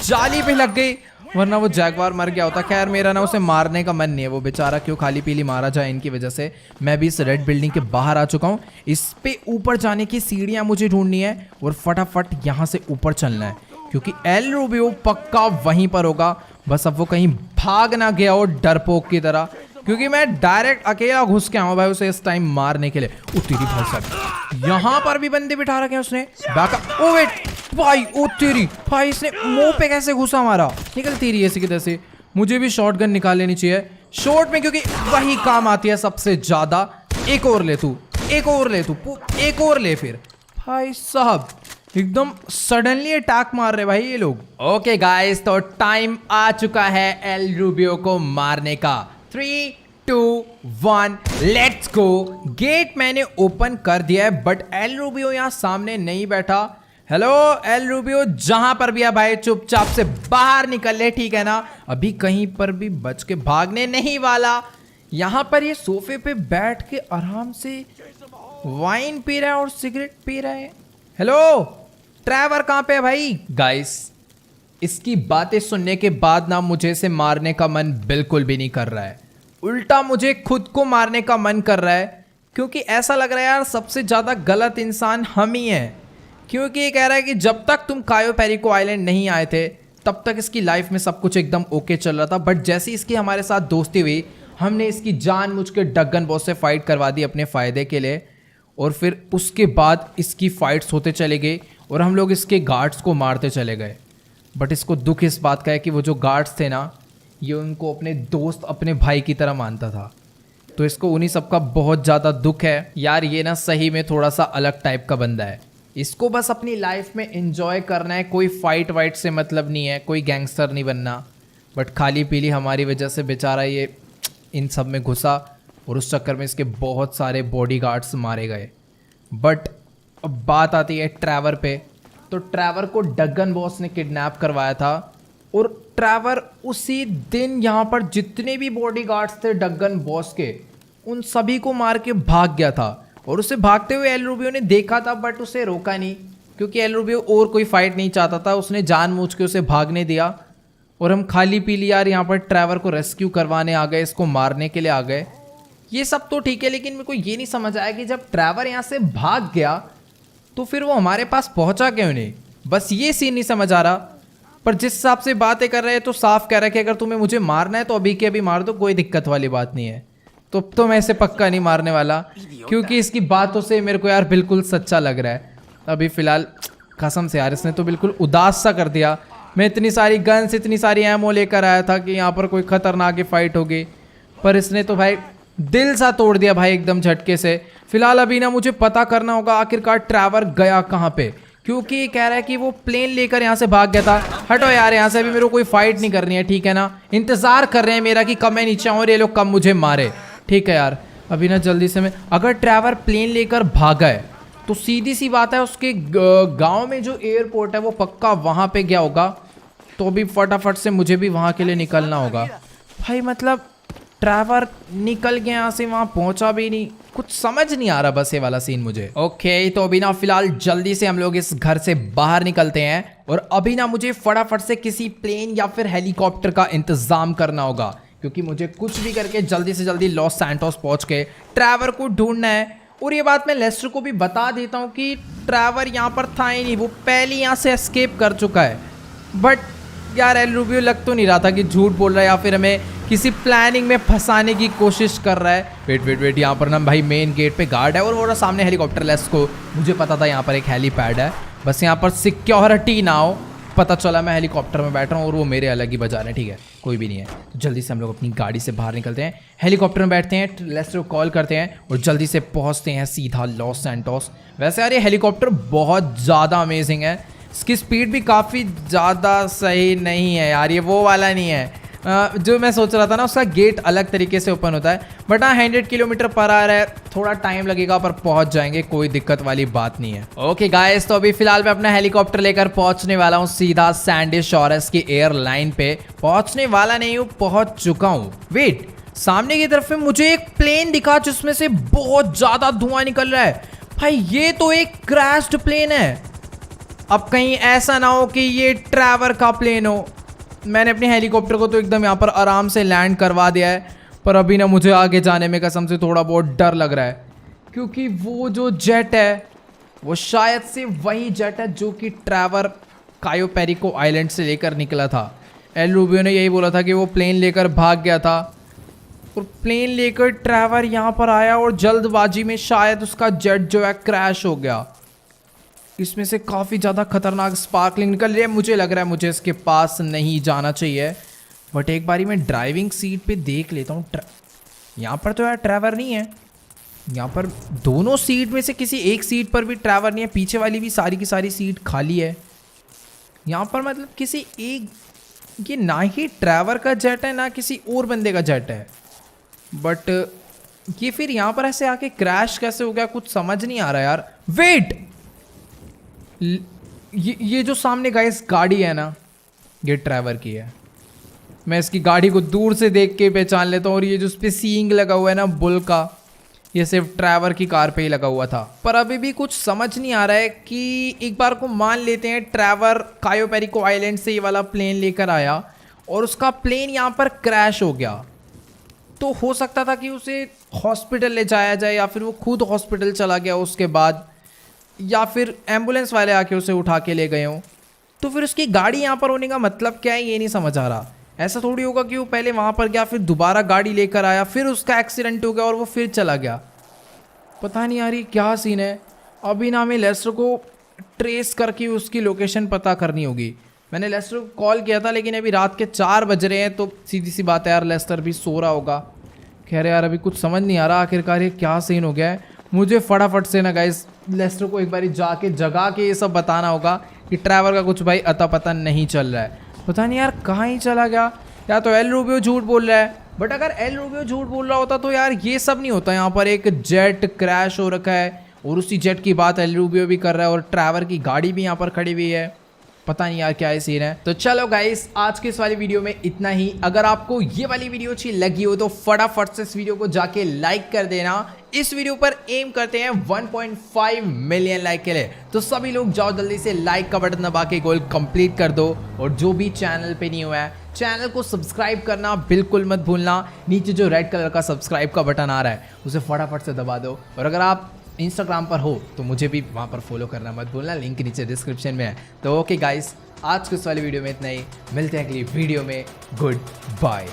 जाली पे लग गई, वरना वो जैगुआर मर गया होता। खैर मेरा ना उसे मारने का मन नहीं है, वो बेचारा क्यों खाली पीली मारा जाए इनकी वजह से। मैं भी इस रेड बिल्डिंग के बाहर आ चुका हूँ। इस पे ऊपर जाने की सीढ़ियां मुझे ढूंढनी है और फटाफट यहाँ से ऊपर चलना है, क्योंकि एल रूबियो पक्का वहीं पर होगा। बस अब वो कहीं भाग ना गया हो डरपोक की तरह, क्योंकि मैं डायरेक्ट अकेला घुस के आऊँ भाई उसे इस टाइम मारने के लिए। ओ तेरी भाई साहब, यहाँ पर भी बंदे बिठा रखे हैं उसने। बैकअप, ओ वेट भाई, ओ तेरी भाई, इसने मुंह पे कैसे घुसा मारा। निकल तेरी ऐसी की तैसे। मुझे भी शॉटगन निकाल लेनी चाहिए शॉर्ट में, क्योंकि वही काम आती है सबसे ज्यादा। एक और ले तू, एक और ले तू, एक और ले। फिर भाई साहब एकदम सडनली अटैक मार रहे भाई ये लोग। ओके गाइस, तो टाइम आ चुका है एल रूबियो को मारने का। 3, 2, 1 लेट्स गो। गेट मैंने ओपन कर दिया है, बट एल रूबियो यहाँ सामने नहीं बैठा। हेलो एल रूबियो, जहां पर भी है भाई चुपचाप से बाहर निकल ले, ठीक है ना। अभी कहीं पर भी बच के भागने नहीं वाला। यहाँ पर ये सोफे पे बैठ के आराम से वाइन पी रहा है और सिगरेट पी रहा है। हेलो ट्रैवर कहाँ पे है भाई? गाइस इसकी बातें सुनने के बाद ना मुझे इसे मारने का मन बिल्कुल भी नहीं कर रहा है, उल्टा मुझे खुद को मारने का मन कर रहा है, क्योंकि ऐसा लग रहा है यार सबसे ज्यादा गलत इंसान हम ही हैं। क्योंकि ये कह रहा है कि जब तक तुम कायो पेरिको आइलैंड नहीं आए थे तब तक इसकी लाइफ में सब कुछ एकदम ओके चल रहा था, बट जैसे इसकी हमारे साथ दोस्ती हुई हमने इसकी जानबूझ के डगन बॉस से फाइट करवा दी अपने फ़ायदे के लिए, और फिर उसके बाद इसकी फाइट्स होते चले गए और हम लोग इसके गार्ड्स को मारते चले गए। बट इसको दुख इस बात का है कि वो जो गार्ड्स थे ना, ये उनको अपने दोस्त, अपने भाई की तरह मानता था, तो इसको उन्हीं सबका बहुत ज़्यादा दुख है। यार ये ना सही में थोड़ा सा अलग टाइप का बंदा है, इसको बस अपनी लाइफ में एंजॉय करना है, कोई फाइट वाइट से मतलब नहीं है, कोई गैंगस्टर नहीं बनना। बट खाली पीली हमारी वजह से बेचारा ये इन सब में घुसा और उस चक्कर में इसके बहुत सारे बॉडीगार्ड्स मारे गए। बट अब बात आती है ट्रैवर पे, तो ट्रैवर को डगन बॉस ने किडनैप करवाया था और ट्रैवर उसी दिन यहाँ पर जितने भी बॉडीगार्ड्स थे डगन बॉस के उन सभी को मार के भाग गया था। और उसे भागते हुए एल रूबियो ने देखा था, बट उसे रोका नहीं, क्योंकि एल रूबियो और कोई फाइट नहीं चाहता था। उसने जानबूझ के उसे भागने दिया और हम खाली पीली यार यहाँ पर ट्रैवर को रेस्क्यू करवाने आ गए, इसको मारने के लिए आ गए। ये सब तो ठीक है, लेकिन मेरे को ये नहीं समझ आया कि जब ट्रैवर यहाँ से भाग गया तो फिर वो हमारे पास पहुंचा क्यों नहीं। बस ये सीन नहीं समझ आ रहा। पर जिस हिसाब से बातें कर रहे हैं तो साफ कह रहा है कि अगर तुम्हें मुझे मारना है तो अभी के अभी मार दो, कोई दिक्कत वाली बात नहीं है। तो मैं इसे पक्का नहीं मारने वाला, क्योंकि इसकी बातों से मेरे को यार बिल्कुल सच्चा लग रहा है। अभी फिलहाल कसम से यार इसने तो बिल्कुल उदास सा कर दिया। मैं इतनी सारी गन्स, इतनी सारी एमो लेकर आया था कि यहाँ पर कोई खतरनाक फाइट होगी, पर इसने तो भाई दिल सा तोड़ दिया भाई एकदम झटके से। फिलहाल अभी ना मुझे पता करना होगा आखिरकार ट्रैवर गया कहाँ पे, क्योंकि ये कह रहा है कि वो प्लेन लेकर यहाँ से भाग गया था। हटो यार यहाँ से, अभी मेरे को कोई फाइट नहीं करनी है, ठीक है ना। इंतजार कर रहे हैं मेरा कि कब मैं नीचे आऊँ और ये लोग कब मुझे मारे, ठीक है यार। अभी ना जल्दी से मैं, अगर ट्रैवर प्लेन लेकर भागा है तो सीधी सी बात है उसके गाँव में जो एयरपोर्ट है वो पक्का वहाँ पे गया होगा। तो अभी फटाफट से मुझे भी वहाँ के लिए निकलना होगा भाई। मतलब ट्रैवर निकल गया यहाँ से, वहाँ पहुँचा भी नहीं, कुछ समझ नहीं आ रहा बस ये वाला सीन मुझे। ओके तो अभी ना फिलहाल जल्दी से हम लोग इस घर से बाहर निकलते हैं और अभी ना मुझे फटाफट से किसी प्लेन या फिर हेलीकॉप्टर का इंतजाम करना होगा, क्योंकि मुझे कुछ भी करके जल्दी से जल्दी लॉस सैंटोस पहुँच के ट्रैवर को ढूंढना है। और ये बात मैं लेस्टर को भी बता देता हूँ कि ट्रैवर यहाँ पर था ही नहीं, वो पहले यहाँ से एस्केप कर चुका है। बट यार एल रूबियो लग तो नहीं रहा था कि झूठ बोल रहा है या फिर हमें किसी प्लानिंग में फंसाने की कोशिश कर रहा है। वेट यहाँ पर ना भाई मेन गेट पे गार्ड है और वो सामने हेलीकॉप्टर लेस को मुझे पता था यहाँ पर एक हेलीपैड है, बस यहाँ पर सिक्योरिटी ना हो। पता चला मैं हेलीकॉप्टर में बैठ रहा हूँ और वो मेरे अलग ही बजा रहे हैं, ठीक है कोई भी नहीं है। तो जल्दी से हम लोग अपनी गाड़ी से बाहर निकलते हैं, हेलीकॉप्टर में बैठते हैं, लेस्टर को कॉल करते हैं और जल्दी से पहुँचते हैं सीधा लॉस सैंटोस। वैसे यार ये हेलीकॉप्टर बहुत ज़्यादा अमेजिंग है, इसकी स्पीड भी काफ़ी ज़्यादा सही नहीं है यार, ये वो वाला नहीं है जो मैं सोच रहा था ना। उसका गेट अलग तरीके से ओपन होता है, बट हाँ 100 किलोमीटर पर आ रहा है, थोड़ा टाइम लगेगा पर पहुंच जाएंगे, कोई दिक्कत वाली बात नहीं है। ओके गाइस तो अभी फिलहाल मैं अपना हेलीकॉप्टर लेकर पहुंचने वाला हूं सीधा सैंडीशॉरस की एयरलाइन पे। पहुंचने वाला नहीं हूँ, पहुंच चुका हूँ। वेट, सामने की तरफ में मुझे एक प्लेन दिखा जिसमें से बहुत ज्यादा धुआं निकल रहा है। भाई ये तो एक क्रैश्ड प्लेन है, अब कहीं ऐसा ना हो कि ये ट्रैवर का प्लेन हो। मैंने अपने हेलीकॉप्टर को तो एकदम यहाँ पर आराम से लैंड करवा दिया है, पर अभी ना मुझे आगे जाने में कसम से थोड़ा बहुत डर लग रहा है, क्योंकि वो जो जेट है वो शायद से वही जेट है जो कि ट्रैवर कायो पेरिको आइलैंड से लेकर निकला था। एल रूबियो ने यही बोला था कि वो प्लेन लेकर भाग गया था और प्लेन लेकर ट्रैवर यहाँ पर आया और जल्दबाजी में शायद उसका जेट जो है क्रैश हो गया। इसमें से काफ़ी ज़्यादा खतरनाक स्पार्कलिंग निकल रही है, मुझे लग रहा है मुझे इसके पास नहीं जाना चाहिए। बट एक बारी मैं ड्राइविंग सीट पे देख लेता हूँ। यहाँ पर तो यार ट्रैवर नहीं है, यहाँ पर दोनों सीट में से किसी एक सीट पर भी ट्रैवर नहीं है, पीछे वाली भी सारी की सारी सीट खाली है। यहाँ पर मतलब किसी एक, ये ना ही ट्रैवर का जेट है ना किसी और बंदे का जेट है, बट ये फिर यहाँ पर ऐसे आके क्रैश कैसे हो गया कुछ समझ नहीं आ रहा यार। वेट, ये जो सामने गाइस गाड़ी है ना, ये ट्रैवर की है। मैं इसकी गाड़ी को दूर से देख के पहचान लेता हूँ, और ये जो उस पे सींग लगा हुआ है ना बुल का, ये सिर्फ ट्रैवर की कार पे ही लगा हुआ था। पर अभी भी कुछ समझ नहीं आ रहा है कि एक बार को मान लेते हैं ट्रैवर कायो पेरिको आइलैंड से ये वाला प्लेन लेकर आया और उसका प्लेन यहाँ पर क्रैश हो गया, तो हो सकता था कि उसे हॉस्पिटल ले जाया जाए या फिर वो खुद हॉस्पिटल चला गया उसके बाद, या फिर एम्बुलेंस वाले आके उसे उठा के ले गए हों। तो फिर उसकी गाड़ी यहाँ पर होने का मतलब क्या है ये नहीं समझ आ रहा। ऐसा थोड़ी होगा कि वो पहले वहाँ पर गया फिर दोबारा गाड़ी लेकर आया फिर उसका एक्सीडेंट हो गया और वो फिर चला गया। पता नहीं यार ये क्या सीन है। अभी ना हमें लेस्टर को ट्रेस करके उसकी लोकेशन पता करनी होगी। मैंने लेस्टर को कॉल किया था लेकिन अभी रात के 4 बज रहे हैं, तो सीधी सी बात है यार लेस्टर भी सो रहा होगा। कह रहे यार अभी कुछ समझ नहीं आ रहा आखिरकार ये क्या सीन हो गया है। मुझे फटाफट से ना गाइस लेस्टर को एक बारी जाके जगा के ये सब बताना होगा कि ट्रैवर का कुछ भाई अता पता नहीं चल रहा है। पता नहीं यार कहाँ ही चला गया, या तो एल रूबियो झूठ बोल रहा है। बट अगर एल रूबियो झूठ बोल रहा होता तो यार ये सब नहीं होता। यहाँ पर एक जेट क्रैश हो रखा है और उसी जेट की बात एल रूबियो भी कर रहा है और ट्रैवर की गाड़ी भी यहाँ पर खड़ी हुई है। पता नहीं यार क्या है सीन है। तो चलो गाइस आज के इस वाली वीडियो में इतना ही। अगर आपको ये वाली वीडियो अच्छी लगी हो तो फटाफट से इस वीडियो को जाके लाइक कर देना। इस वीडियो पर एम करते हैं 1.5 मिलियन लाइक के लिए, तो सभी लोग जाओ जल्दी से लाइक का बटन दबा के गोल कंप्लीट कर दो। और जो भी चैनल पे नहीं हुआ है चैनल को सब्सक्राइब करना बिल्कुल मत भूलना। नीचे जो रेड कलर का सब्सक्राइब का बटन आ रहा है उसे फटाफट से दबा दो। और अगर आप इंस्टाग्राम पर हो तो मुझे भी वहाँ पर फॉलो करना मत भूलना, लिंक नीचे डिस्क्रिप्शन में है। तो ओके गाइस आज के इस वाली वीडियो में इतना ही, मिलते हैं अगली वीडियो में। Good bye.